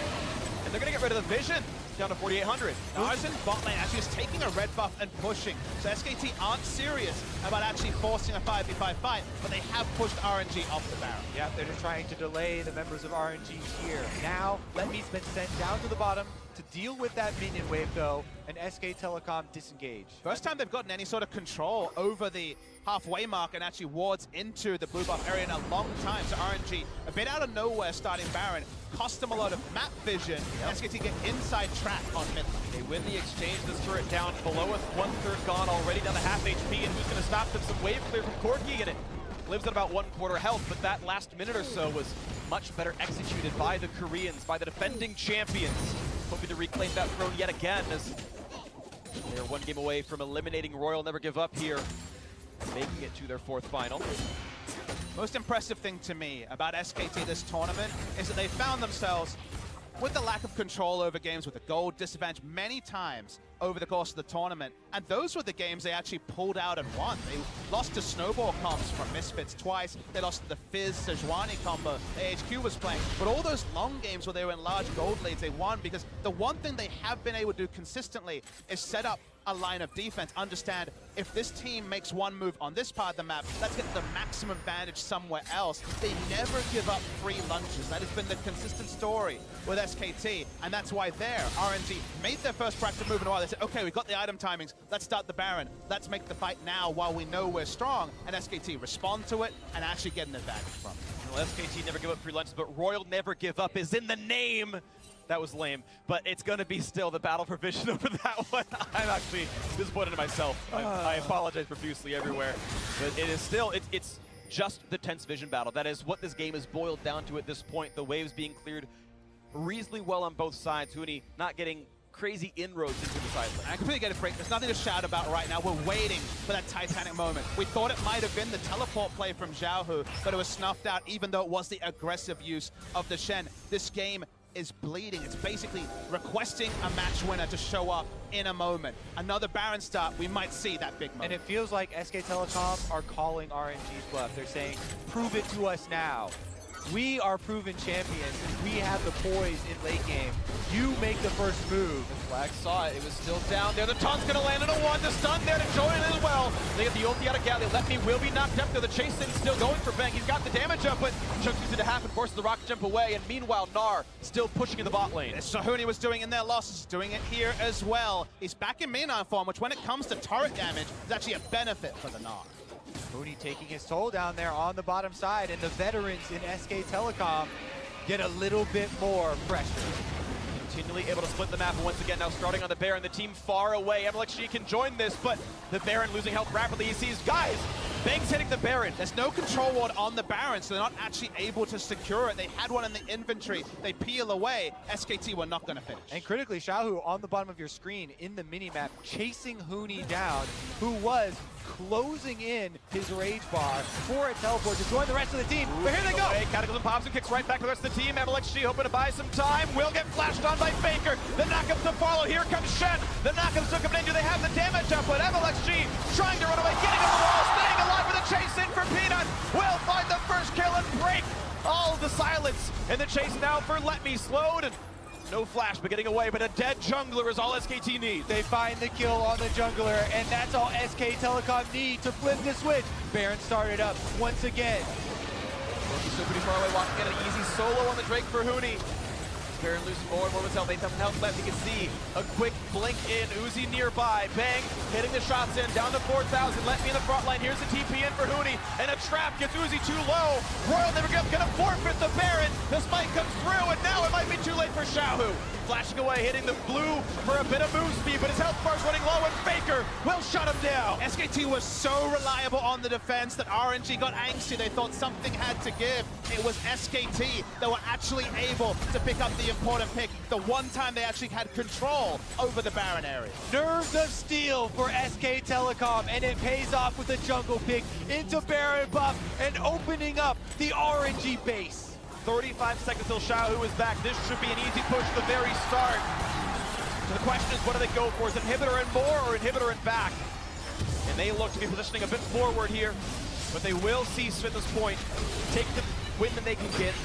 and they're going to get rid of the Vision. Down to 4,800. Nar's in bot lane actually is taking a red buff and pushing. So SKT aren't serious about actually forcing a 5v5 fight, but they have pushed RNG off the Baron. Yeah, they're just trying to delay the members of RNG here. Now, Let Me's been sent down to the bottom to deal with that minion wave, though, and SK Telecom disengage. First time they've gotten any sort of control over the halfway mark and actually wards into the blue buff area in a long time. So RNG, a bit out of nowhere starting Baron, cost them a lot of map vision. SKT get inside track on mid lane. They win the exchange, this turret down below us, 1/3 gone already, down to half HP, and who's going to stop them? Some wave clear from Corki, and it lives at about 1/4 health, but that last minute or so was much better executed by the Koreans, by the defending champions, hoping to reclaim that throne yet again as They're one game away from eliminating Royal Never Give Up here, making it to their fourth final. Most impressive thing to me about SKT this tournament is that they found themselves with the lack of control over games with a gold disadvantage many times over the course of the tournament. And those were the games they actually pulled out and won. They lost to Snowball comps from Misfits twice. They lost to the Fizz Sejuani combo AHQ was playing. But all those long games where they were in large gold leads, they won because the one thing they have been able to do consistently is set up a line of defense, understand if this team makes one move on this part of the map, let's get the maximum advantage somewhere else. They never give up free lunches. That has been the consistent story with SKT, and that's why there, RNG made their first practice move in a while. They said, okay, we got the item timings, let's start the Baron, let's make the fight now while we know we're strong, and SKT respond to it and actually get an advantage from it. Well, SKT never give up free lunches, but Royal Never Give Up is in the name. That was lame, but it's going to be still the battle for vision over that one. I'm actually disappointed in myself. I apologize profusely everywhere, but it is still, it's just the tense vision battle. That is what this game is boiled down to at this point. The waves being cleared reasonably well on both sides. Huni not getting crazy inroads into the side lane. I completely get it, Frank. There's nothing to shout about right now. We're waiting for that Titanic moment. We thought it might have been the teleport play from Xiaohu, but it was snuffed out, even though it was the aggressive use of the Shen. This game is bleeding. It's basically requesting a match winner to show up in a moment. Another Baron start, we might see that big moment. And it feels like SK Telecom are calling RNG's bluff. They're saying, prove it to us now. We are proven champions, and we have the poise in late game. You make the first move. Flag saw it. It was still down there. The taunt's going to land on a one. The stun there to join it as well. They get the ulti out of Gal. Let Me will be knocked up there. The chase in still going for Bang. He's got the damage up, but Chunk needs it to happen. Forces the rocket jump away, and meanwhile, Gnar still pushing in the bot lane. So Huni was doing in their losses, doing it here as well. He's back in Minan form, which when it comes to turret damage, is actually a benefit for the Gnar. Huni taking his toll down there on the bottom side, and the veterans in SK Telecom get a little bit more pressure. Continually able to split the map, and once again now starting on the Baron. The team far away. MLXG can join this, but the Baron losing health rapidly. He sees, guys, Bang's hitting the Baron. There's no control ward on the Baron, so they're not actually able to secure it. They had one in the inventory. They peel away. SKT were not going to finish. And critically, Xiaohu on the bottom of your screen in the minimap, chasing Huni down, who was closing in his rage bar for a teleport to join the rest of the team. But here they go! Cataclysm pops and kicks right back to the rest of the team. MLXG hoping to buy some time. Will get flashed on by Faker. The knockup's to follow. Here comes Shen. The knockup's still coming in. Do they have the damage up? But MLXG trying to run away, getting on the wall, staying alive with a chase in for Peanut. Will find the first kill and break all the silence. And the chase now for Let Me slowed. And no flash, but getting away, but a dead jungler is all SKT needs. They find the kill on the jungler, and that's all SK Telecom need to flip the switch. Baron started up once again. He's still pretty far away, walking in an easy solo on the Drake for Huni. Baron losing more and more of his health. 8,000 health left. You can see a quick blink in. Uzi nearby. Bang, hitting the shots in. Down to 4,000. Let Me in the front line. Here's the TP in for Huni. And a trap gets Uzi too low. Royal Never Give Up. Gonna forfeit the Baron. This might come through, and now it might be too late for Xiaohu. Flashing away, hitting the blue for a bit of move speed, but his health bar's running low, and Faker will shut him down. SKT was so reliable on the defense that RNG got angsty. They thought something had to give. It was SKT that were actually able to pick up the important pick. The one time they actually had control over the Baron area. Nerves of steel for SK Telecom, and it pays off with a jungle pick into Baron buff and opening up the RNG base. 35 seconds till Xiaohu is back. This should be an easy push at the very start. So the question is, what do they go for? Is it inhibitor and more or inhibitor and back? And they look to be positioning a bit forward here, but they will see at this point, take the win that they can get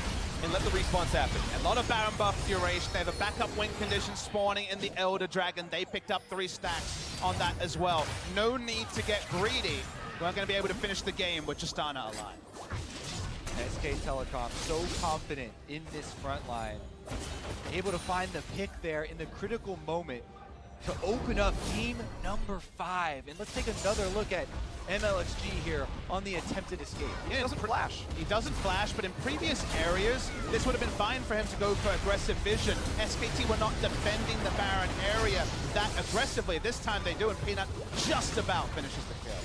and let the respawns happen. A lot of Baron buff duration. They have a backup win condition spawning in the Elder Dragon. They picked up 3 stacks on that as well. No need to get greedy. We're going to be able to finish the game with Justana alive. SK Telecom so confident in this front line, able to find the pick there in the critical moment to open up game number 5. And let's take another look at MLXG here on the attempted escape. He doesn't flash. He doesn't flash, but in previous areas, this would have been fine for him to go for aggressive vision. SKT were not defending the Baron area that aggressively. This time they do, and Peanut just about finishes the kill.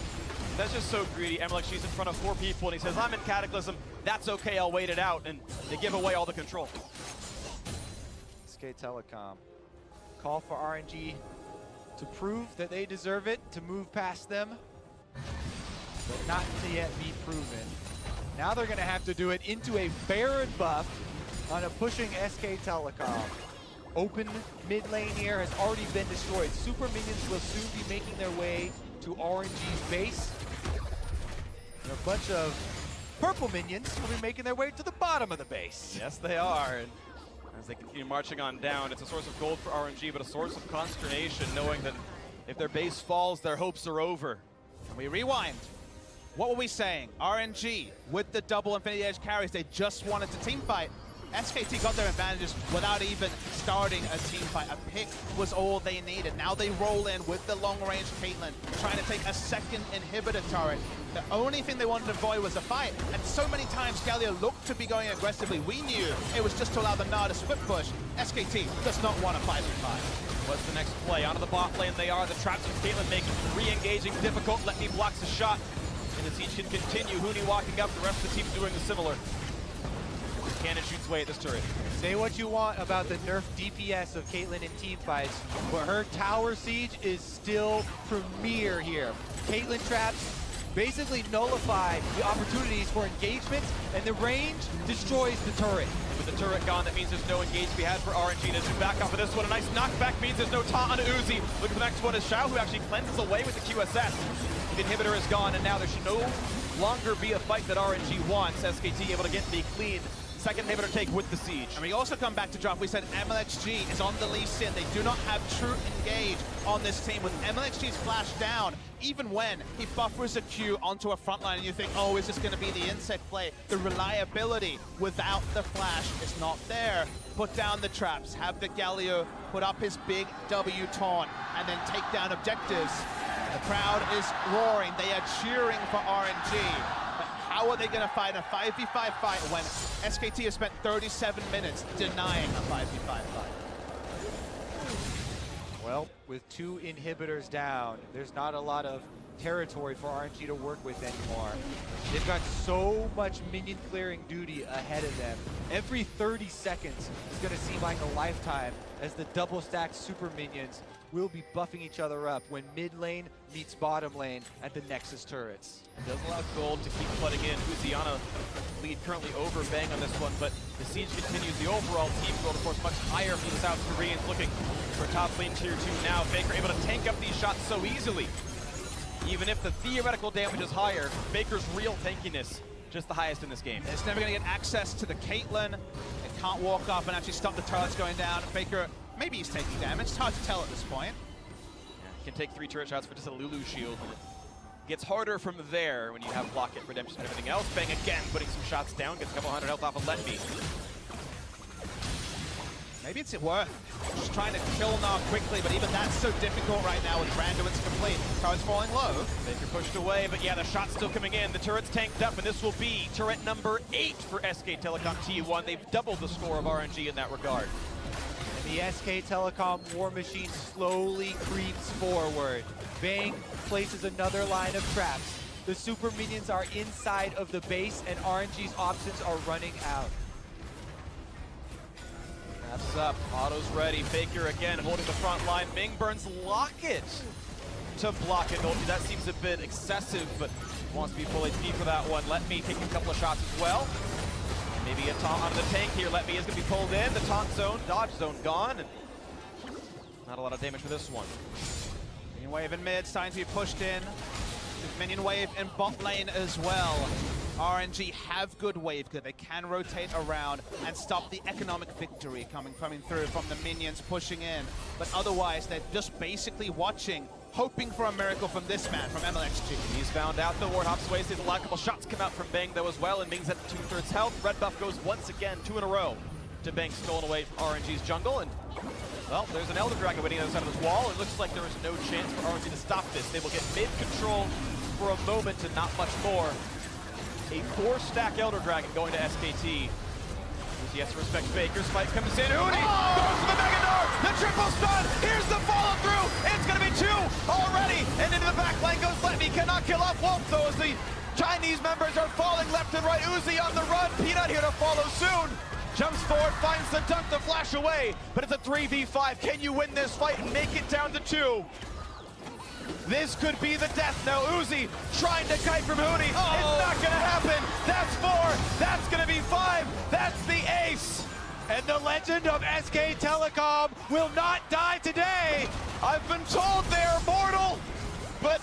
That's just so greedy. MLXG's in front of 4 people, and he says, I'm in Cataclysm. That's okay, I'll wait it out. And they give away all the control. SK Telecom. Call for RNG to prove that they deserve it, to move past them, but not to yet be proven. Now they're going to have to do it into a Baron buff on a pushing SK Telecom. Open mid lane here has already been destroyed. Super minions will soon be making their way to RNG's base. And a bunch of purple minions will be making their way to the bottom of the base. Yes, they are. And as they continue marching on down, it's a source of gold for RNG, but a source of consternation, knowing that if their base falls, their hopes are over. And we rewind. What were we saying? RNG with the double Infinity Edge carries, they just wanted to team fight. SKT got their advantages without even starting a team fight. A pick was all they needed. Now they roll in with the long-range Caitlyn, trying to take a second inhibitor turret. The only thing they wanted to avoid was a fight, and so many times Galio looked to be going aggressively. We knew it was just to allow the Nard to split push. SKT does not want a 5v5. What's the next play? Onto the bot lane they are. The traps from Caitlyn making re-engaging difficult. Let Me blocks the shot. And the siege can continue. Huni walking up, the rest of the team doing the similar. Cannon shoots away at this turret. Say what you want about the nerf DPS of Caitlyn in team fights, but her tower siege is still premier here. Caitlyn traps basically nullify the opportunities for engagement, and the range destroys the turret. With the turret gone, that means there's no engage to be had for RNG. And as we back off of this one, a nice knockback means there's no taunt on Uzi. Look at the next one is Xiao, who actually cleanses away with the QSS. The inhibitor is gone, and now there should no longer be a fight that RNG wants. SKT able to get the clean second inhibitor take with the siege. And we also come back to drop. We said MLXG is on the Lee Sin. They do not have true engage on this team. With MLXG's flash down, even when he buffers a Q onto a front line and you think, oh, is this going to be the insect play? The reliability without the flash is not there. Put down the traps, have the Galio put up his big W taunt, and then take down objectives. The crowd is roaring. They are cheering for RNG. How are they going to fight a 5v5 fight when SKT has spent 37 minutes denying a 5v5 fight? Well, with 2 inhibitors down, there's not a lot of territory for RNG to work with anymore. They've got so much minion clearing duty ahead of them. Every 30 seconds is going to seem like a lifetime as the double stacked super minions will be buffing each other up when mid lane meets bottom lane at the Nexus turrets. It does allow gold to keep flooding in. Uziana lead currently over Bang on this one, but the siege continues. The overall team gold, of course, much higher from the South Koreans, looking for top lane tier 2 now. Faker able to tank up these shots so easily. Even if the theoretical damage is higher, Faker's real tankiness just the highest in this game. It's never going to get access to the Caitlyn. It can't walk up and actually stop the turrets going down. Faker, maybe he's taking damage. It's hard to tell at this point. Can take 3 turret shots for just a Lulu shield. Gets harder from there when you have block hit redemption and everything else. Bang again, putting some shots down, gets a couple hundred health off of Let Me. Maybe it's worth just trying to kill Nard quickly, but even that's so difficult right now with Randuin's complete. Turret's falling low. Baker pushed away, but yeah, the shot's still coming in. The turret's tanked up, and this will be turret number 8 for SK Telecom T1. They've doubled the score of RNG in that regard. The SK Telecom war machine slowly creeps forward. Bang places another line of traps. The super minions are inside of the base, and RNG's options are running out. Traps up, auto's ready. Faker again holding the front line. Ming burns Locket to block it. That seems a bit excessive, but wants to be full HP for that one. Let Me take a couple of shots as well. Maybe a taunt onto the tank here. Let Me is going to be pulled in. The taunt zone, dodge zone gone. And not a lot of damage for this one. Minion wave in mid, starting to be pushed in. Minion wave in bot lane as well. RNG have good wave clear. They can rotate around and stop the economic victory coming through from the minions pushing in. But otherwise, they're just basically watching, hoping for a miracle from this man, from MLXG. He's found out the Warhop's wasted. A lot couple shots come out from Bang though as well, and Ming's at 2/3 health. Red buff goes once again, 2 in a row to Bang, stolen away from RNG's jungle. And well, there's an Elder Dragon waiting on the other side of this wall. It looks like there is no chance for RNG to stop this. They will get mid-control for a moment and not much more. A 4-stack Elder Dragon going to SKT. He has to respect Faker. Spike comes in. Huni goes to the Mega Door. The triple stun. Here's the follow through. It's going to be 2 already. And into the back lane goes Let Me. Cannot kill off Wolf though as the Chinese members are falling left and right. Uzi on the run. Peanut here to follow soon. jumps forward, finds the dunk to flash away, but it's a 3v5. Can you win this fight and make it down to 2? This could be the death now. Uzi trying to kite from Huni. It's not gonna happen. That's 4, that's gonna be 5, that's the ace. And the legend of SK Telecom will not die today. I've been told they're mortal, but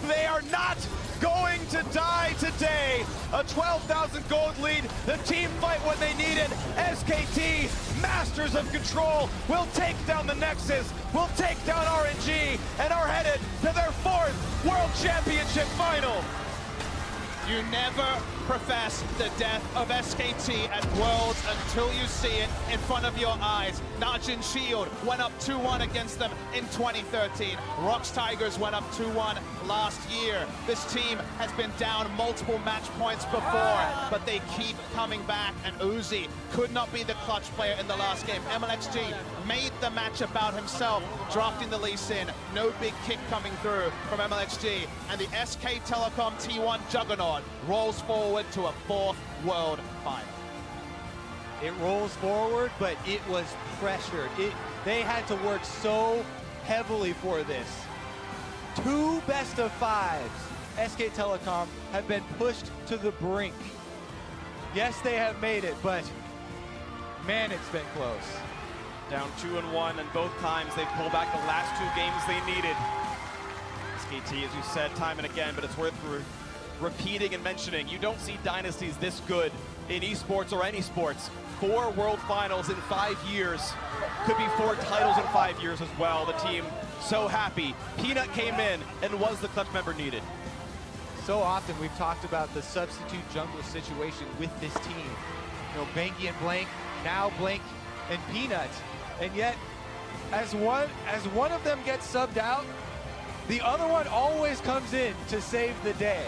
they are not going to die today. A 12,000 gold lead. The team fight when they need it. SKT, masters of control, will take down the Nexus, will take down RNG, and are headed to their 4th World Championship final. You never profess the death of SKT at Worlds until you see it in front of your eyes. Najin Shield went up 2-1 against them in 2013. Rox Tigers went up 2-1 last year. This team has been down multiple match points before, but they keep coming back, and Uzi could not be the clutch player in the last game. MLXG made the match about himself, drafting the Lee Sin. No big kick coming through from MLXG, and the SK Telecom T1 juggernaut rolls forward to a 4th World Final. It rolls forward, but it was pressured. They had to work so heavily for this. 2 best-of-5s. SK Telecom have been pushed to the brink. Yes, they have made it, but man, it's been close. Down 2-1, and both times they pulled back the last 2 games they needed. SKT, as you said, time and again, but it's worth repeating and mentioning. You don't see dynasties this good in esports or any sports. 4 World Finals in 5 years. Could be 4 titles in 5 years as well. The team so happy. Peanut came in and was the clutch member needed. So often we've talked about the substitute jungle situation with this team. You know, Banky and Blank, now Blank and Peanut. And yet, as one of them gets subbed out, the other one always comes in to save the day.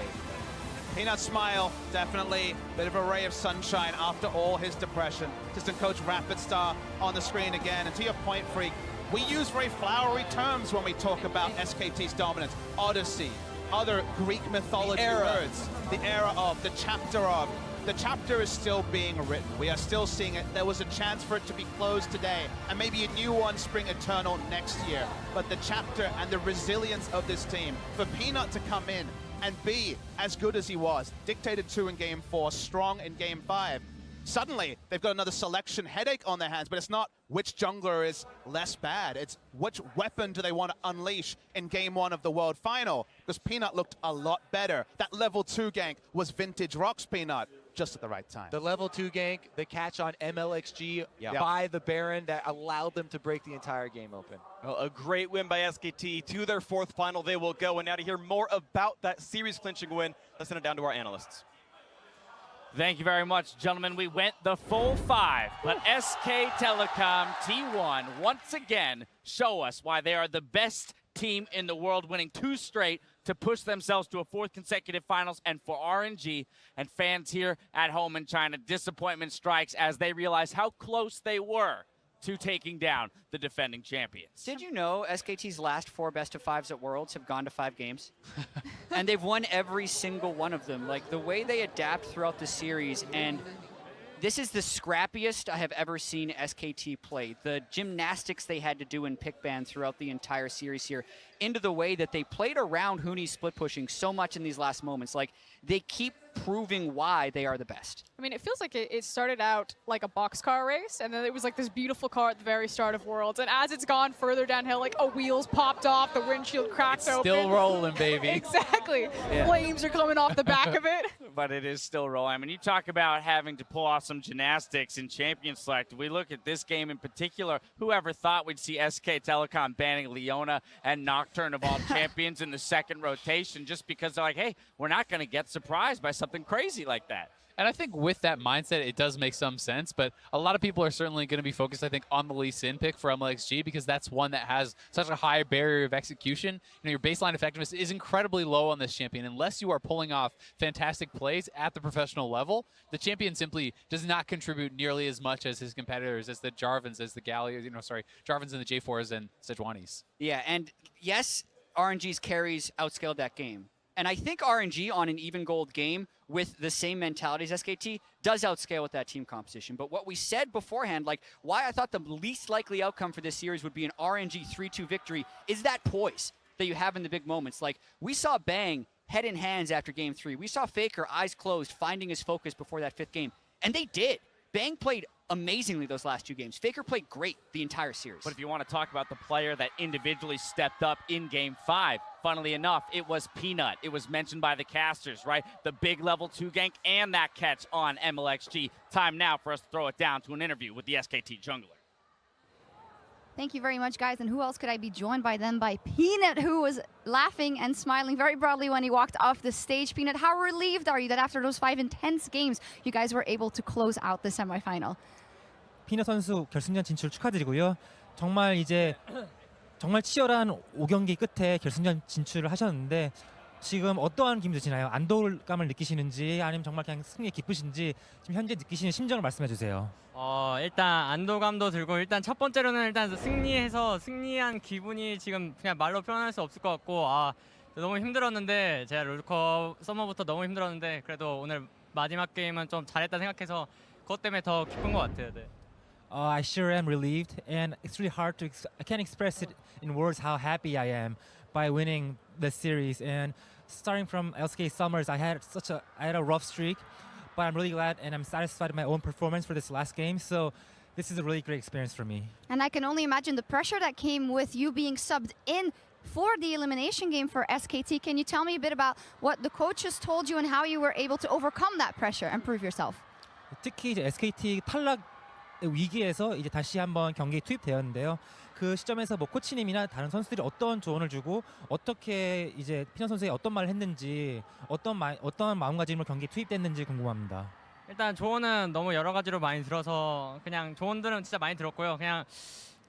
Peanut smile, definitely a bit of a ray of sunshine after all his depression. Assistant coach Rapid Star on the screen again. And to your point, Freak, we use very flowery terms when we talk about SKT's dominance. Odyssey, other Greek mythology words. The era of, the chapter of. The chapter is still being written. We are still seeing it. There was a chance for it to be closed today, and maybe a new one spring eternal next year. But the chapter and the resilience of this team, for Peanut to come in and be as good as he was, dictated 2 in Game 4, strong in Game 5. Suddenly, they've got another selection headache on their hands, but it's not which jungler is less bad. It's which weapon do they want to unleash in Game 1 of the World Final, because Peanut looked a lot better. That level 2 gank was vintage Rox Peanut, just at the right time. The level 2 gank, the catch on MLXG by the Baron that allowed them to break the entire game open. Well, a great win by SKT. To their 4th final they will go. And now to hear more about that series clinching win, let's send it down to our analysts. Thank you very much, gentlemen. We went the full 5, but SK Telecom T1 once again show us why they are the best team in the world, winning 2 straight to push themselves to a 4th consecutive finals. And for RNG and fans here at home in China, disappointment strikes as they realize how close they were to taking down the defending champions. Did you know SKT's last 4 best-of-5s at Worlds have gone to 5 games? And they've won every single one of them. Like, the way they adapt throughout the series, and this is the scrappiest I have ever seen SKT play. The gymnastics they had to do in pick ban throughout the entire series here, into the way that they played around Huni's split pushing so much in these last moments. Like, they keep proving why they are the best. I mean, it feels like it started out like a boxcar race, and then it was like this beautiful car at the very start of Worlds. And as it's gone further downhill, like a wheel's popped off, the windshield cracked open. Still rolling, baby. Exactly. Yeah. Flames are coming off the back of it. But it is still rolling. I mean, you talk about having to pull off some gymnastics in Champion Select. We look at this game in particular. Whoever thought we'd see SK Telecom banning Leona and Nocturne of all champions in the 2nd rotation, just because they're like, hey, we're not going to get surprised by something crazy like that. And I think with that mindset, it does make some sense, but a lot of people are certainly going to be focused, I think, on the Lee Sin pick for MLXG, because that's one that has such a high barrier of execution. You know, your baseline effectiveness is incredibly low on this champion. Unless you are pulling off fantastic plays at the professional level, the champion simply does not contribute nearly as much as his competitors, as the Jarvans, as the Gallios, Jarvans and the J4s and Sejuanis. Yeah, and yes, RNG's carries outscaled that game. And I think RNG on an even gold game with the same mentality as SKT does outscale with that team composition. But what we said beforehand, like why I thought the least likely outcome for this series would be an RNG 3-2 victory, is that poise that you have in the big moments. Like we saw Bang head in hands after game 3. We saw Faker eyes closed, finding his focus before that 5th game. And they did. Bang played amazingly those last 2 games. Faker played great the entire series. But if you want to talk about the player that individually stepped up in game 5, funnily enough, it was Peanut. It was mentioned by the casters, right? The big level 2 gank and that catch on MLXG. Time now for us to throw it down to an interview with the SKT jungler. Thank you very much, guys. And who else could I be joined by them? By Peanut, who was laughing and smiling very broadly when he walked off the stage. Peanut, how relieved are you that after those 5 intense games, you guys were able to close out the semifinal? 피너 선수 결승전 진출 축하드리고요. 정말 이제 정말 치열한 5경기 끝에 결승전 진출을 하셨는데 지금 어떠한 기분 드시나요? 안도감을 느끼시는지 아니면 정말 그냥 승리에 기쁘신지 지금 현재 느끼시는 심정을 말씀해 주세요. 일단 안도감도 들고 일단 첫 번째로는 일단 승리한 기분이 지금 그냥 말로 표현할 수 없을 것 같고 너무 힘들었는데 제가 롤컵 서머부터 너무 힘들었는데 그래도 오늘 마지막 게임은 좀 잘했다 생각해서 그것 때문에 더 기쁜 것 같아요. 네. I sure am relieved, and it's really hard to. I can't express it in words how happy I am by winning the series. And starting from SK Summers, I had a rough streak, but I'm really glad and I'm satisfied with my own performance for this last game. So this is a really great experience for me. And I can only imagine the pressure that came with you being subbed in for the elimination game for SKT. Can you tell me a bit about what the coaches told you and how you were able to overcome that pressure and prove yourself? 특히 이제 SKT 탈락 위기에서 이제 다시 한번 경기에 투입되었는데요. 그 시점에서 뭐 코치님이나 다른 선수들이 어떤 조언을 주고 어떻게 이제 피너 선수의 어떤 말을 했는지 어떤 마음가짐으로 경기에 투입됐는지 궁금합니다. 일단 조언은 너무 여러 가지로 많이 들어서 그냥 조언들은 진짜 많이 들었고요. 그냥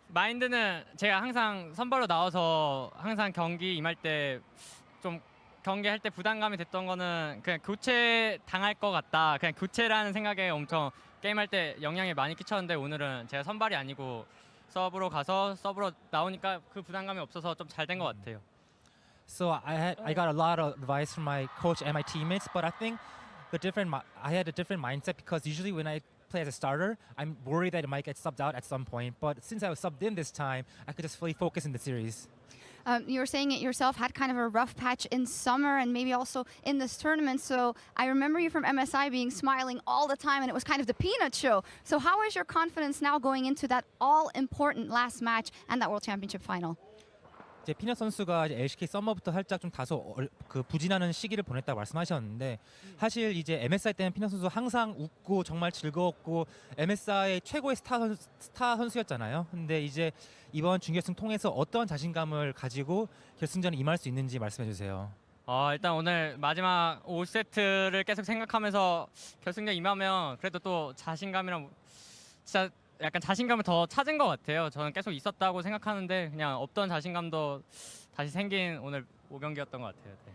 마인드는 제가 항상 선발로 나와서 항상 경기 임할 때 좀 경기할 때 부담감이 됐던 거는 그냥 교체 당할 것 같다. 그냥 교체라는 생각에 엄청 게임할 때 영향이 많이 끼쳤는데 오늘은 제가 선발이 아니고 서브로 가서 서브로 나오니까 그 부담감이 없어서 좀 잘 된 것 같아요. So I got a lot of advice from my coach and my teammates, but I think I had a different mindset because usually when I play as a starter, I'm worried that it might get subbed out at some point. But since I was subbed in this time, I could just fully focus in the series. You were saying it yourself, had kind of a rough patch in summer and maybe also in this tournament. So I remember you from MSI being smiling all the time and it was kind of the Peanut show. So how is your confidence now going into that all-important last match and that World Championship final? 이제 피너 선수가 이제 LCK 서머부터 살짝 좀 다소 부진하는 시기를 보냈다고 말씀하셨는데 사실 이제 MSI 때는 피너 선수 항상 웃고 정말 즐거웠고 MSI 최고의 스타 선수였잖아요. 근데 이제 이번 준결승 통해서 어떤 자신감을 가지고 결승전에 임할 수 있는지 말씀해 주세요. 일단 오늘 마지막 5세트를 계속 생각하면서 결승전 임하면 그래도 또 자신감이랑 진짜 약간 자신감을 더 찾은 것 같아요. 저는 계속 있었다고 생각하는데 그냥 없던 자신감도 다시 생긴 오늘 5경기였던 것 같아요. 네.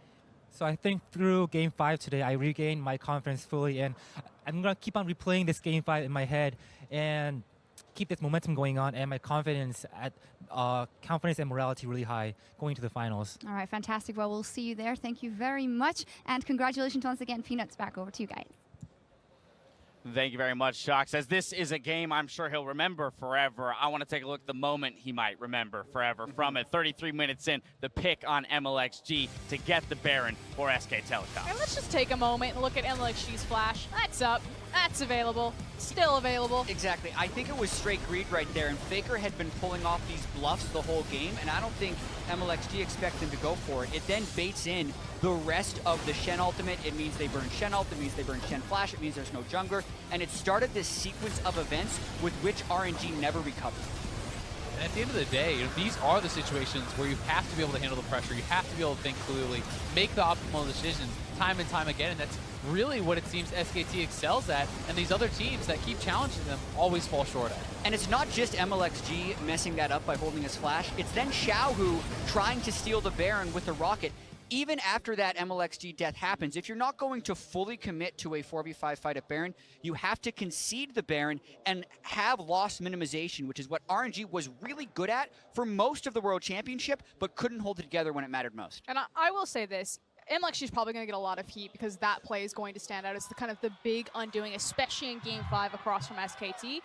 So I think through Game 5 today, I regained my confidence fully, and I'm gonna keep on replaying this Game 5 in my head and keep this momentum going on, and my confidence and morality really high going to the finals. All right, fantastic. Well, we'll see you there. Thank you very much, and congratulations once again, Peanuts. Back over to you guys. Thank you very much, Shocks. As this is a game I'm sure he'll remember forever, I want to take a look at the moment he might remember forever from it. 33 minutes in, the pick on MLXG to get the Baron for SK Telecom. And let's just take a moment and look at MLXG's flash. That's up. That's available. Still available. Exactly. I think it was straight greed right there, and Faker had been pulling off these bluffs the whole game, and I don't think MLXG expect him to go for it. It then baits in the rest of the Shen ultimate. It means they burn Shen ult, it means they burn Shen flash, it means there's no jungler, and it started this sequence of events with which RNG never recovered. And at the end of the day, these are the situations where you have to be able to handle the pressure, you have to be able to think clearly, make the optimal decisions time and time again, and that's really what it seems SKT excels at, and these other teams that keep challenging them always fall short at. And it's not just MLXG messing that up by holding his flash, it's then Xiaohu trying to steal the Baron with the rocket. Even after that MLXG death happens, if you're not going to fully commit to a 4v5 fight at Baron, you have to concede the Baron and have loss minimization, which is what RNG was really good at for most of the World Championship, but couldn't hold it together when it mattered most. And I will say this. MLXG is probably going to get a lot of heat because that play is going to stand out as the kind of the big undoing, especially in Game 5 across from SKT.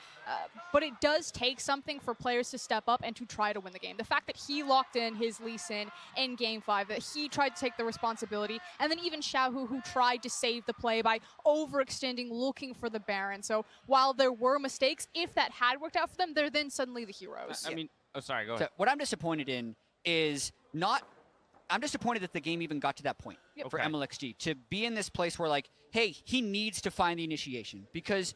But it does take something for players to step up and to try to win the game. The fact that he locked in his Lee Sin in Game 5, that he tried to take the responsibility, and then even Xiaohu, who tried to save the play by overextending, looking for the Baron. So while there were mistakes, if that had worked out for them, they're then suddenly the heroes. I mean, oh, sorry, go ahead. So what I'm disappointed in is not. I'm disappointed that the game even got to that point for MLXG to be in this place where, like, hey, he needs to find the initiation, because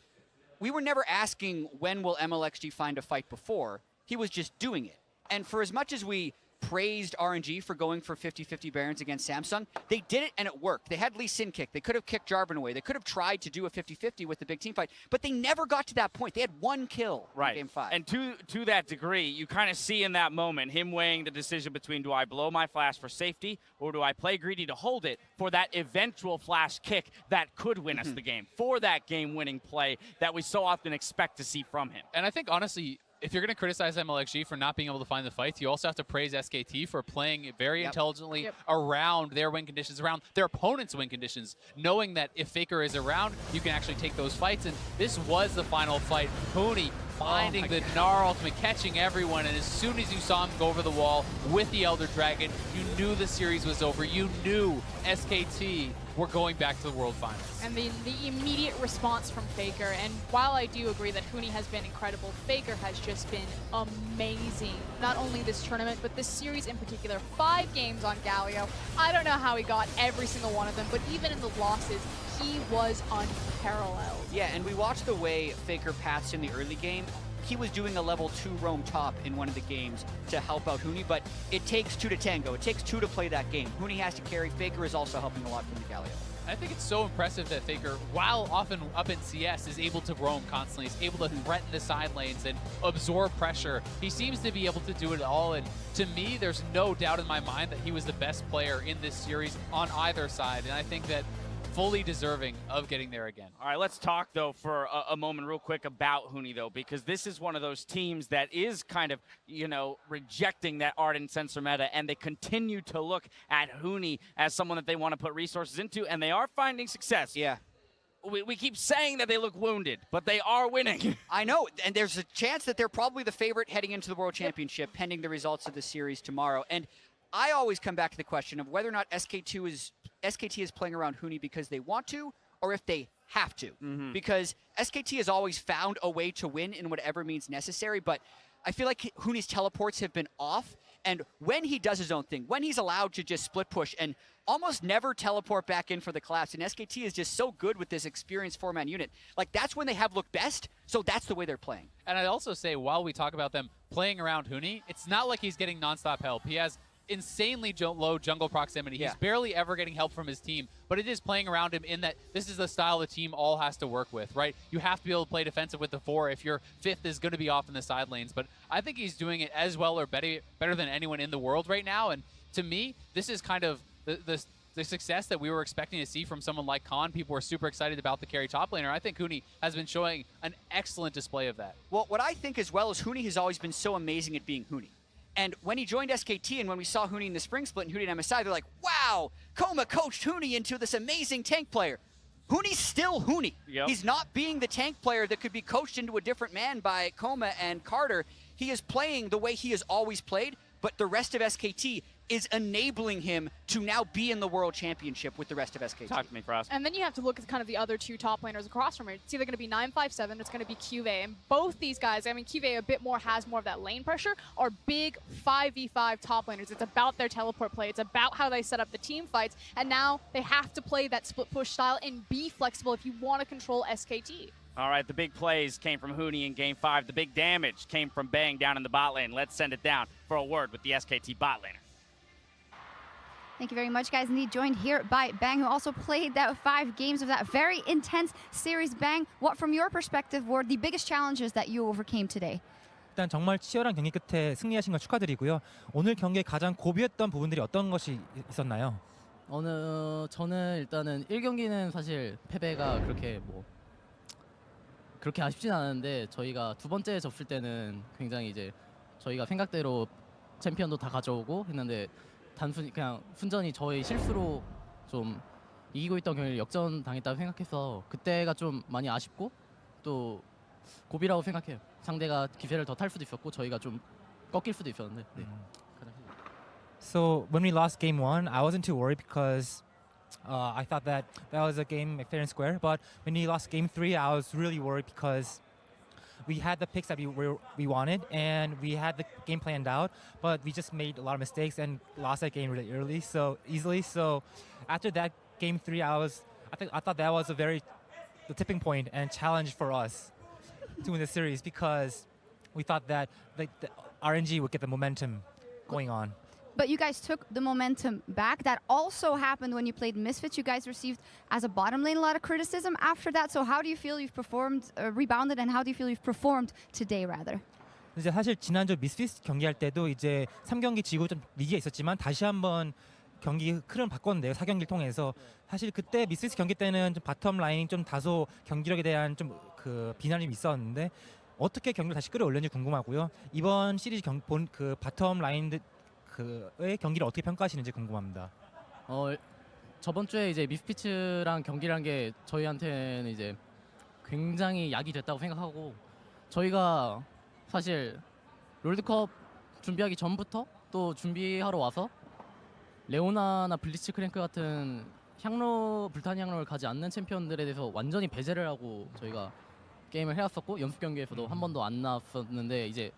we were never asking when will MLXG find a fight before. He was just doing it. And for as much as we praised RNG for going for 50-50 Barons against Samsung, they did it and it worked. They had Lee Sin kick. They could have kicked Jarvan away. They could have tried to do a 50-50 with the big team fight, but they never got to that point. They had one kill in Game 5. And to that degree, you kind of see in that moment him weighing the decision between, do I blow my flash for safety or do I play greedy to hold it for that eventual flash kick that could win us the game, for that game-winning play that we so often expect to see from him. And I think, honestly, if you're going to criticize MLXG for not being able to find the fights, you also have to praise SKT for playing very intelligently around their win conditions, around their opponent's win conditions, knowing that if Faker is around, you can actually take those fights. And this was the final fight. Huni finding the Gnar ultimate, catching everyone, and as soon as you saw him go over the wall with the Elder Dragon, you knew the series was over. You knew SKT were going back to the World Finals. And the immediate response from Faker, and while I do agree that Huni has been incredible, Faker has just been amazing. Not only this tournament, but this series in particular. 5 games on Galio. I don't know how he got every single one of them, but even in the losses, he was unparalleled. Yeah, and we watched the way Faker paths in the early game. He was doing a level 2 roam top in one of the games to help out Huni, but it takes 2 to tango. It takes 2 to play that game. Huni has to carry. Faker is also helping a lot from the Galio. I think it's so impressive that Faker, while often up in CS, is able to roam constantly. He's able to threaten the side lanes and absorb pressure. He seems to be able to do it all, and to me, there's no doubt in my mind that he was the best player in this series on either side, and I think that fully deserving of getting there again. All right, let's talk, though, for a moment real quick about Huni, though, because this is one of those teams that is kind of, you know, rejecting that Ardent sensor meta, and they continue to look at Huni as someone that they want to put resources into, and they are finding success. Yeah. We keep saying that they look wounded, but they are winning. I know, and there's a chance that they're probably the favorite heading into the World Championship, pending the results of the series tomorrow. And I always come back to the question of whether or not SKT is playing around Huni because they want to, or if they have to. Because SKT has always found a way to win in whatever means necessary, but I feel like Huni's teleports have been off, and when he does his own thing, when he's allowed to just split push and almost never teleport back in for the collapse, and SKT is just so good with this experienced 4-man unit, like that's when they have looked best, so that's the way they're playing. And I'd also say, while we talk about them playing around Huni, it's not like he's getting nonstop help. He has insanely low jungle proximity. He's barely ever getting help from his team, but it is playing around him in that this is the style the team all has to work with, right? You have to be able to play defensive with the 4 if your 5th is going to be off in the side lanes, but I think he's doing it as well or better than anyone in the world right now, and to me, this is kind of the success that we were expecting to see from someone like Khan. People were super excited about the carry top laner. I think Huni has been showing an excellent display of that. Well, what I think as well is Huni has always been so amazing at being Huni. And when he joined SKT and when we saw Huni in the spring split and Huni and MSI, they're like, wow, Koma coached Huni into this amazing tank player. Huni's still Huni. He's not being the tank player that could be coached into a different man by Koma and Carter. He is playing the way he has always played, but the rest of SKT is enabling him to now be in the World Championship with the rest of SKT. Talk to me, Frost. And then you have to look at kind of the other 2 top laners across from it. It's either going to be 957, it's going to be QV. And both these guys, I mean, QV a bit more has more of that lane pressure, are big 5v5 top laners. It's about their teleport play. It's about how they set up the team fights. And now they have to play that split push style and be flexible if you want to control SKT. All right, the big plays came from Huni in Game 5. The big damage came from Bang down in the bot lane. Let's send it down for a word with the SKT bot laner. Thank you very much, guys. Indeed, joined here by Bang, who also played that 5 games of that very intense series. Bang, what from your perspective were the biggest challenges that you overcame today? 일단 정말 치열한 경기 끝에 승리하신 걸 축하드리고요. 오늘 경기에 가장 고비했던 부분들이 어떤 것이 있었나요? 저는 일단은 1경기는 사실 패배가 그렇게 아쉽진 않은데 저희가 두 번째 접을 때는 굉장히 이제 저희가 생각대로 챔피언도 다 가져오고 했는데 단순히 그냥 순전히 저희 실수로 좀 이기고 있던 경기를 역전 당했다고 생각해서 그때가 좀 많이 아쉽고 또 고비라고 생각해요. 상대가 기세를 더 탈 수도 있었고 저희가 좀 꺾일 수도 있었는데. 네. So when we lost game one, I wasn't too worried because I thought that was a game fair and square. But when we lost game three, I was really worried because we had the picks that we wanted and we had the game planned out, but we just made a lot of mistakes and lost that game really early, so easily. So after that game three, I thought that was the tipping point and challenge for us to win the series because we thought that the RNG would get the momentum going on. But you guys took the momentum back. That also happened when you played Misfits. You guys received, as a bottom lane, a lot of criticism after that. So how do you feel you've performed, rebounded, and how do you feel you've performed today, rather? 이제 사실 지난주 미스피스 경기할 때도 이제 3경기 지고 좀 위기가 있었지만 다시 한번 경기 흐름 바꿨는데요. 4경기를 통해서 사실 그때 미스피스 경기 때는 좀 바텀 라인 좀 다소 경기력에 대한 좀 그 비난이 있었는데 어떻게 경기를 다시 끌어올렸는지 궁금하고요. 이번 시리즈 그 바텀 라인 그의 경기를 어떻게 평가하시는지 궁금합니다. 저번 주에 이제 미스피츠랑 경기를 한 게 저희한테는 이제 굉장히 약이 됐다고 생각하고 저희가 사실 롤드컵 준비하기 전부터 또 준비하러 와서 레오나나 블리츠 크랭크 같은 불타는 향로를 가지 않는 챔피언들에 대해서 완전히 배제를 하고 저희가 게임을 해왔었고 연습 경기에서도 한 번도 안 나왔었는데 이제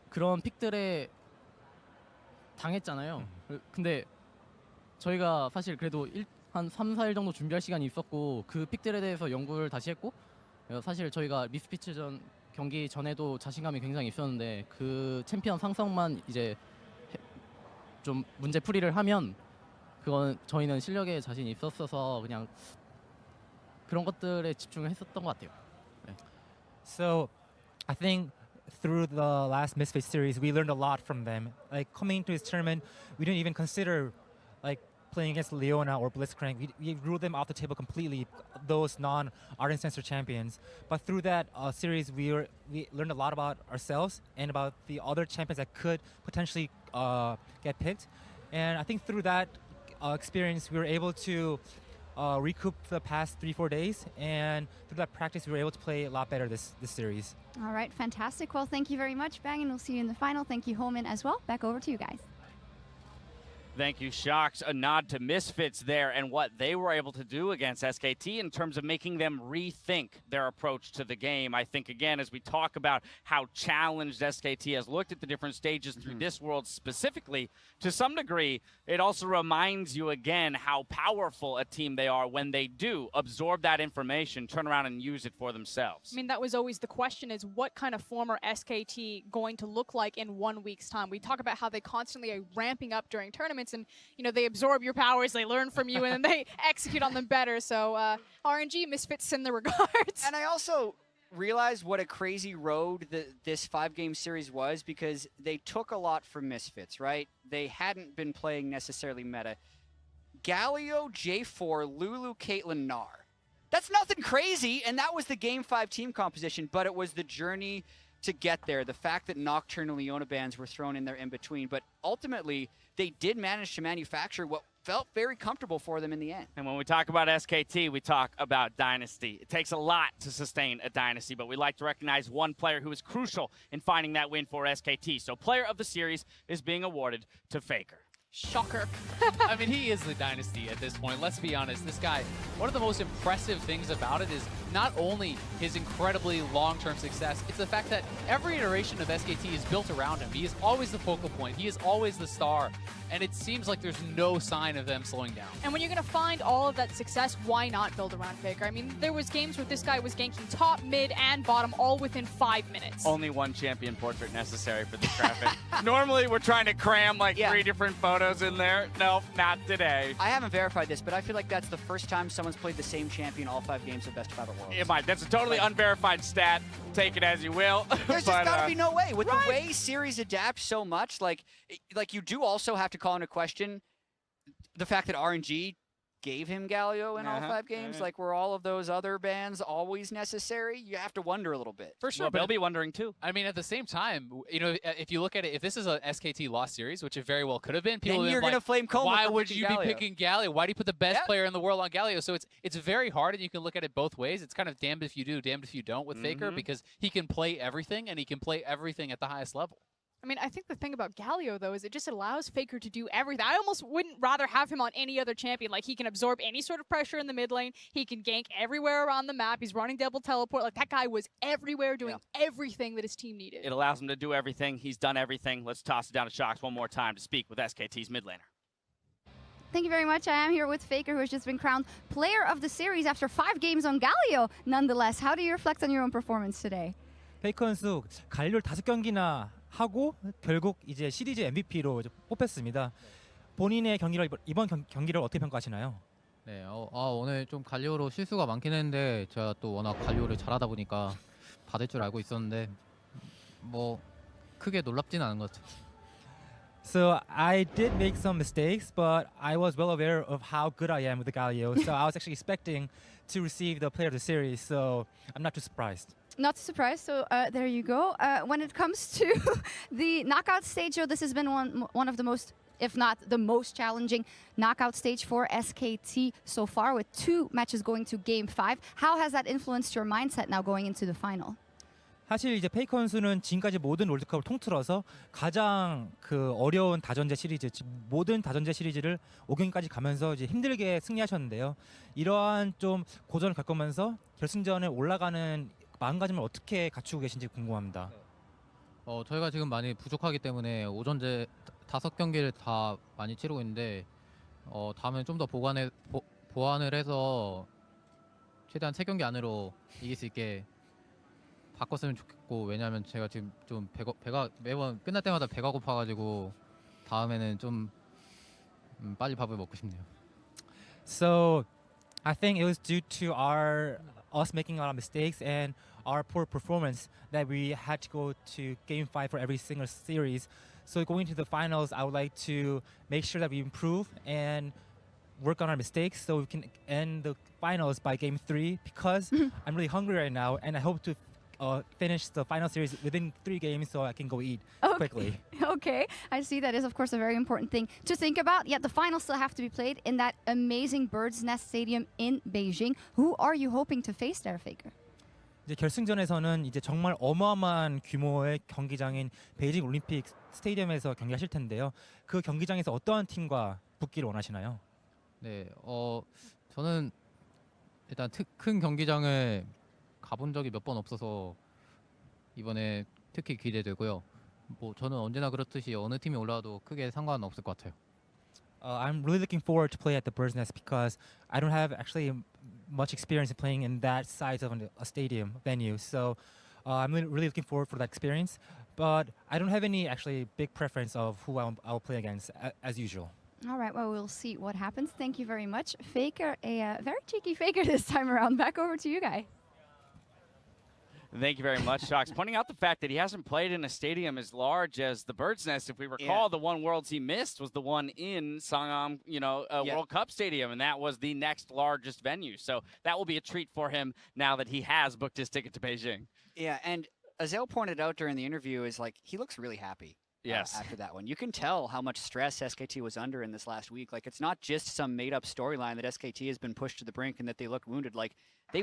그런 픽들에 당했잖아요. 근데 저희가 사실 그래도 한 3, 4일 정도 준비할 시간이 있었고 그 픽들에 대해서 연구를 다시 했고 사실 저희가 미스피츠 경기 전에도 자신감이 굉장히 있었는데 그 챔피언 상성만 이제 좀 문제 풀이를 하면 그건 저희는 실력에 자신이 있었어서 그냥 그런 것들에 집중을 했었던 것 같아요. 네. So I think through the last Misfits series, we learned a lot from them. Like coming into this tournament, we didn't even consider like playing against Leona or Blitzcrank. We ruled them off the table completely, those non-Ardent Sensor champions. But through that series, we learned a lot about ourselves and about the other champions that could potentially get picked. And I think through that experience, we were able to recoup the past 3-4 days, and through that practice we were able to play a lot better this series. All right, fantastic. Well, thank you very much, Bang, and we'll see you in the final. Thank you, Homan, as well. Back over to you guys. Thank you, Shocks. A nod to Misfits there and what they were able to do against SKT in terms of making them rethink their approach to the game. I think, again, as we talk about how challenged SKT has looked at the different stages through this world specifically, to some degree, it also reminds you again how powerful a team they are when they do absorb that information, turn around and use it for themselves. I mean, that was always the question, is what kind of form are SKT going to look like in 1 week's time? We talk about how they constantly are ramping up during tournaments, and you know, they absorb your powers, they learn from you, and then they execute on them better. So RNG, Misfits in the regards. And I also realized what a crazy road this 5-game series was, because they took a lot from Misfits, right? They hadn't been playing necessarily meta. Galio, J4, Lulu, Caitlyn, Nar. That's nothing crazy, and that was the Game 5 team composition, but it was the journey to get there. The fact that Nocturne and Leona bans were thrown in there in between, but ultimately they did manage to manufacture what felt very comfortable for them in the end. And when we talk about SKT, we talk about dynasty. It takes a lot to sustain a dynasty, but we like to recognize one player who is crucial in finding that win for SKT. So player of the series is being awarded to Faker. Shocker. I mean, he is the dynasty at this point. Let's be honest. This guy, one of the most impressive things about it is not only his incredibly long-term success, it's the fact that every iteration of SKT is built around him. He is always the focal point. He is always the star. And it seems like there's no sign of them slowing down. And when you're going to find all of that success, why not build around Faker? I mean, there was games where this guy was ganking top, mid, and bottom all within 5 minutes. Only one champion portrait necessary for this graphic. Normally, we're trying to cram like 3 different photos in there. Nope, not today. I haven't verified this, but I feel like that's the first time someone's played the same champion all 5 games of Best of 5 at Worlds. It might. That's a totally unverified stat. Take it as you will. There's just gotta be no way. With the way series adapt so much, like you do also have to call into question the fact that RNG gave him Galio in all 5 games? Like, were all of those other bans always necessary? You have to wonder a little bit. For sure, Well, but they'll be wondering too. I mean, at the same time, you know, if you look at it, if this is a SKT lost series, which it very well could have been, people Then would you're be gonna like, flame Coma why for would picking you Galio? be picking Galio? Why do you put the best player in the world on Galio? So it's very hard, and you can look at it both ways. It's kind of damned if you do, damned if you don't with Faker, because he can play everything, and he can play everything at the highest level. I mean, I think the thing about Galio, though, is it just allows Faker to do everything. I almost wouldn't rather have him on any other champion. Like, he can absorb any sort of pressure in the mid lane. He can gank everywhere around the map. He's running double teleport. Like, that guy was everywhere doing everything that his team needed. It allows him to do everything. He's done everything. Let's toss it down to Shox one more time to speak with SKT's mid laner. Thank you very much. I am here with Faker, who has just been crowned Player of the Series after 5 games on Galio. Nonetheless, how do you reflect on your own performance today? 페이커 선수 갈리오를 5경기나 하고 결국 이제 시리즈 MVP로 뽑혔습니다. 본인의 경기를 이번 경기를 어떻게 평가하시나요? 네, 오늘 좀 갈리오로 실수가 많긴 했는데 제가 또 워낙 갈리오를 잘하다 보니까 받을 줄 알고 있었는데 뭐 크게 놀랍지는 않은 것 같아요. So I did make some mistakes, but I was well aware of how good I am with the Galio. So I was actually expecting to receive the Player of the Series. So I'm not too surprised. Not surprised. So there you go. When it comes to the knockout stage, this has been one of the most, if not the most challenging knockout stage for SKT so far, with 2 matches going to Game 5. How has that influenced your mindset now going into the final? 사실 이제 페이커 선수는 지금까지 모든 롤드컵을 통틀어서 가장 그 어려운 다전제 시리즈, 모든 다전제 시리즈를 5경기까지 가면서 이제 힘들게 승리하셨는데요. 이러한 좀 고전을 겪으면서 결승전에 올라가는 마음가짐을 어떻게 갖추고 계신지 궁금합니다. 저희가 지금 많이 부족하기 때문에 오전제 5경기를 다 많이 치르고 있는데 다음엔 좀 더 보완을 해서 최대한 3경기 안으로 이길 수 있게 바꿨으면 좋겠고, 왜냐하면 제가 지금 좀 배가 매번 끝날 때마다 배가 고파가지고 다음에는 좀 빨리 밥을 먹고 싶네요. So I think it was due to us making a lot of mistakes and our poor performance that we had to go to Game 5 for every single series. So going to the finals, I would like to make sure that we improve and work on our mistakes so we can end the finals by Game 3, because I'm really hungry right now and I hope to finish the final series within 3 games so I can go eat quickly. Okay, I see that is of course a very important thing to think about. Yet the finals still have to be played in that amazing Bird's Nest Stadium in Beijing. Who are you hoping to face there, Faker? 이제 결승전에서는 이제 정말 어마어마한 규모의 경기장인 베이징 올림픽 스테디움에서 경기하실 텐데요. 그 경기장에서 어떠한 팀과 붙기를 원하시나요? 네, 저는 일단 큰 경기장을 가본 적이 몇 번 없어서 이번에 특히 기대되고요. 뭐 저는 언제나 그렇듯이 어느 팀이 올라와도 크게 상관은 없을 것 같아요. I'm really looking forward to play at the Bird's Nest because I don't have actually much experience in playing in that size of a stadium venue. So I'm really looking forward for that experience. But I don't have any actually big preference of who I'll play against as usual. All right, well, we'll see what happens. Thank you very much. Faker, a very cheeky Faker this time around. Back over to you, Guy. Thank you very much, Shox. Pointing out the fact that he hasn't played in a stadium as large as the Bird's Nest. If we recall, the one Worlds he missed was the one in Sangam, World Cup Stadium, and that was the next largest venue. So that will be a treat for him now that he has booked his ticket to Beijing. Yeah, and Azel pointed out during the interview is like he looks really happy. Yes. After that one, you can tell how much stress SKT was under in this last week. Like, it's not just some made-up storyline that SKT has been pushed to the brink and that they look wounded. Like, they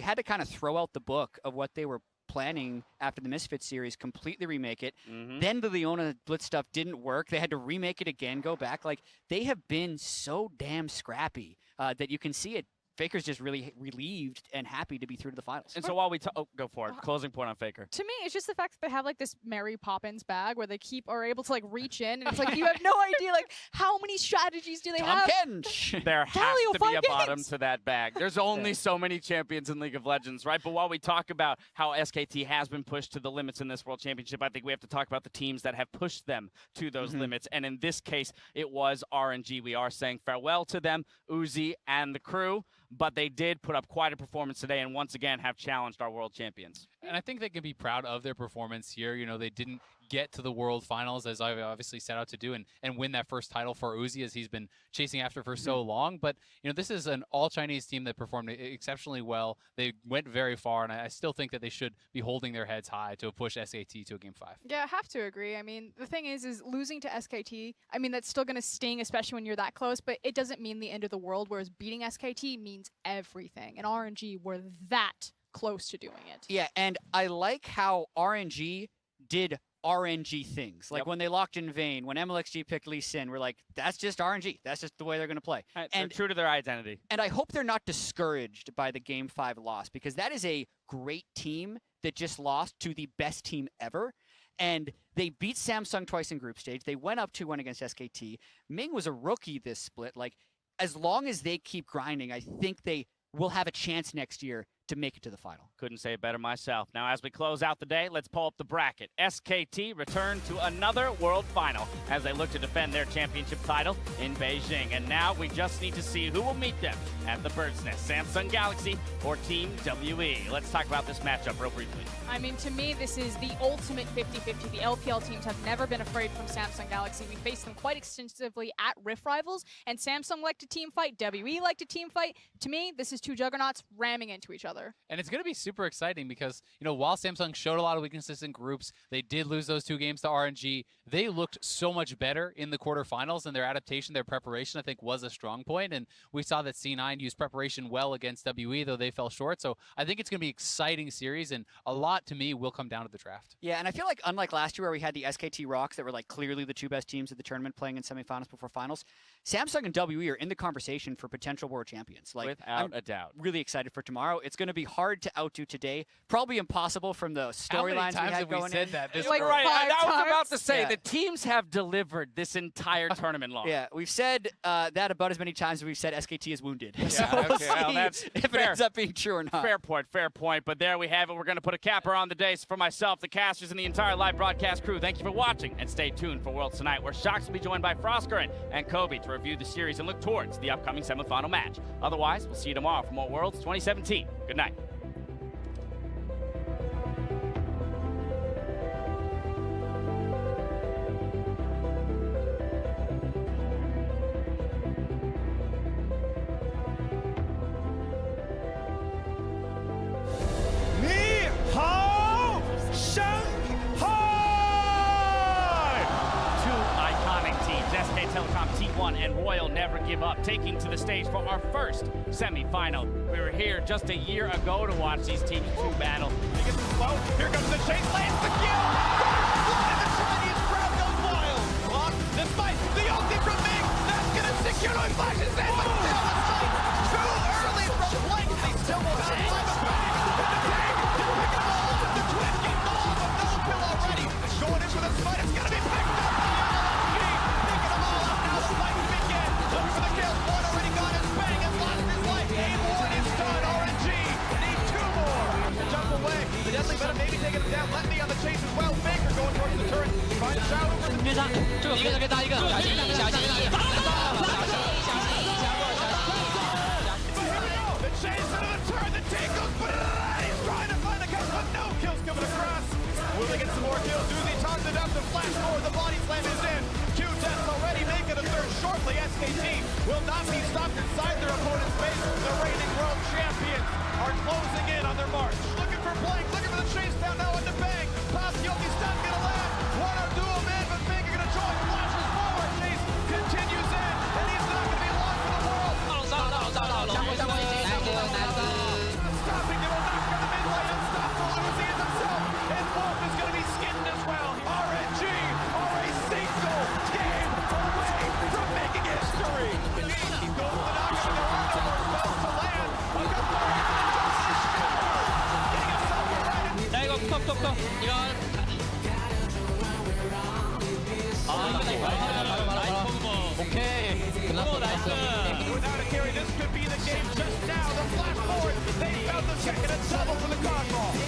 had to kind of throw out the book of what they were planning after the Misfits series, completely remake it. Then the Leona Blitz stuff didn't work. They had to remake it again, go back. Like, they have been so damn scrappy that you can see it. Faker's just really relieved and happy to be through to the finals. And so while we go for it. Closing point on Faker. To me, it's just the fact that they have like this Mary Poppins bag where they are able to like reach in, and it's like you have no idea like how many strategies do they have. There has to be a bottom games. to that bag. There's only so many champions in League of Legends, right? But while we talk about how SKT has been pushed to the limits in this World Championship, I think we have to talk about the teams that have pushed them to those limits. And in this case, it was RNG. We are saying farewell to them, Uzi and the crew. But they did put up quite a performance today and once again have challenged our world champions. And I think they can be proud of their performance here. You know, they didn't get to the World Finals, as I've obviously set out to do, and win that first title for Uzi, as he's been chasing after for so long. But, this is an all-Chinese team that performed exceptionally well. They went very far, and I still think that they should be holding their heads high to push SKT to a Game 5. Yeah, I have to agree. I mean, the thing is losing to SKT, I mean, that's still going to sting, especially when you're that close, but it doesn't mean the end of the world, whereas beating SKT means everything. And RNG were that close to doing it. Yeah, and I like how RNG did RNG things. Like when they locked in Vayne, when MLXG picked Lee Sin, we're like, that's just RNG. That's just the way they're going to play. Right, and true to their identity. And I hope they're not discouraged by the Game 5 loss, because that is a great team that just lost to the best team ever. And they beat Samsung twice in group stage. They went up 2-1 against SKT. Ming was a rookie this split. Like, as long as they keep grinding, I think they will have a chance next year to make it to the final. Couldn't say it better myself. Now, as we close out the day, let's pull up the bracket. SKT return to another World Final as they look to defend their championship title in Beijing. And now we just need to see who will meet them at the Bird's Nest, Samsung Galaxy or Team WE. Let's talk about this matchup real briefly. I mean, to me, this is the ultimate 50-50. The LPL teams have never been afraid from Samsung Galaxy. We faced them quite extensively at Rift Rivals, and Samsung like to team fight, WE like to team fight. To me, this is two juggernauts ramming into each other. And it's going to be super exciting because, while Samsung showed a lot of weaknesses in groups, they did lose those 2 games to RNG. They looked so much better in the quarterfinals, and their adaptation, their preparation, I think, was a strong point. And we saw that C9 used preparation well against WE, though they fell short. So I think it's going to be an exciting series, and a lot, to me, will come down to the draft. Yeah, and I feel like unlike last year where we had the SKT Rocks that were like clearly the 2 best teams at the tournament playing in semifinals before finals, Samsung and WE are in the conversation for potential world champions. Like, without a doubt. Really excited for tomorrow. It's going to be hard to outdo today. Probably impossible from the storylines we had going in. This like right. I was about to say, Yeah. the teams have delivered this entire tournament long. Yeah, we've said that about as many times as we've said SKT is wounded. So okay, we'll well, see that's if it fair. ends up being true or not. Fair point. But there we have it. We're going to put a capper on the day. So for myself, the casters, and the entire live broadcast crew, thank you for watching, and stay tuned for Worlds Tonight, where Shox will be joined by Frostgurn and Kobe to review the series and look towards the upcoming semifinal match. Otherwise, we'll see you tomorrow for more Worlds 2017. Good night. Telecom T1 and Royal Never Give Up, taking to the stage for our first semi-final. We were here just a year ago to watch these teams 2 battle. He gets it slow. Here comes the chase. Lands the kill. The Chinese crowd goes wild. Block despite the ulti from Ming. That's going to secure no flashes in, but still the fight. Too early from Blink. They still will have time to back. And the King is picking them all up. The Twin King goes off of no kill already. Going in for the fight. It's going to be picked up. Looking for the kill. One already got his bang and lost his life. Game 1 is done. RNG need 2 more to jump away. The Deadly Venom maybe taking him down. Letty on the chase as well. Baker going towards the turret. Trying to shout over the The chase into the turret. The take goes, but he's trying to find the gun, but no kills coming across. Will they get some more kills? Uzi times it up to flash forward. The body slam is in. Q-Test already making a third shortly. SKT will not be stopped inside their opponent's base. The reigning world champions are closing in on their march. Looking for Blink, looking for the chase down now into Bang. Pasioki's not gonna land. One or duo man, but Bang are gonna join. Flashes forward. Chase continues in, and he's not gonna be long for the world. Stopping it will knock from the mid lane. Unstoppable. Uzi is himself, and Wolf is gonna be skinned as well. RNG are a single game away from making history. He goes to the knockout, and there are no more spells to land. A couple more getting himself a right. 야 이거 톡톡톡 이거 오케이 끝났어 Without a carry, this could be the game just now. The flash forward. They found the second and double for the Cosmos.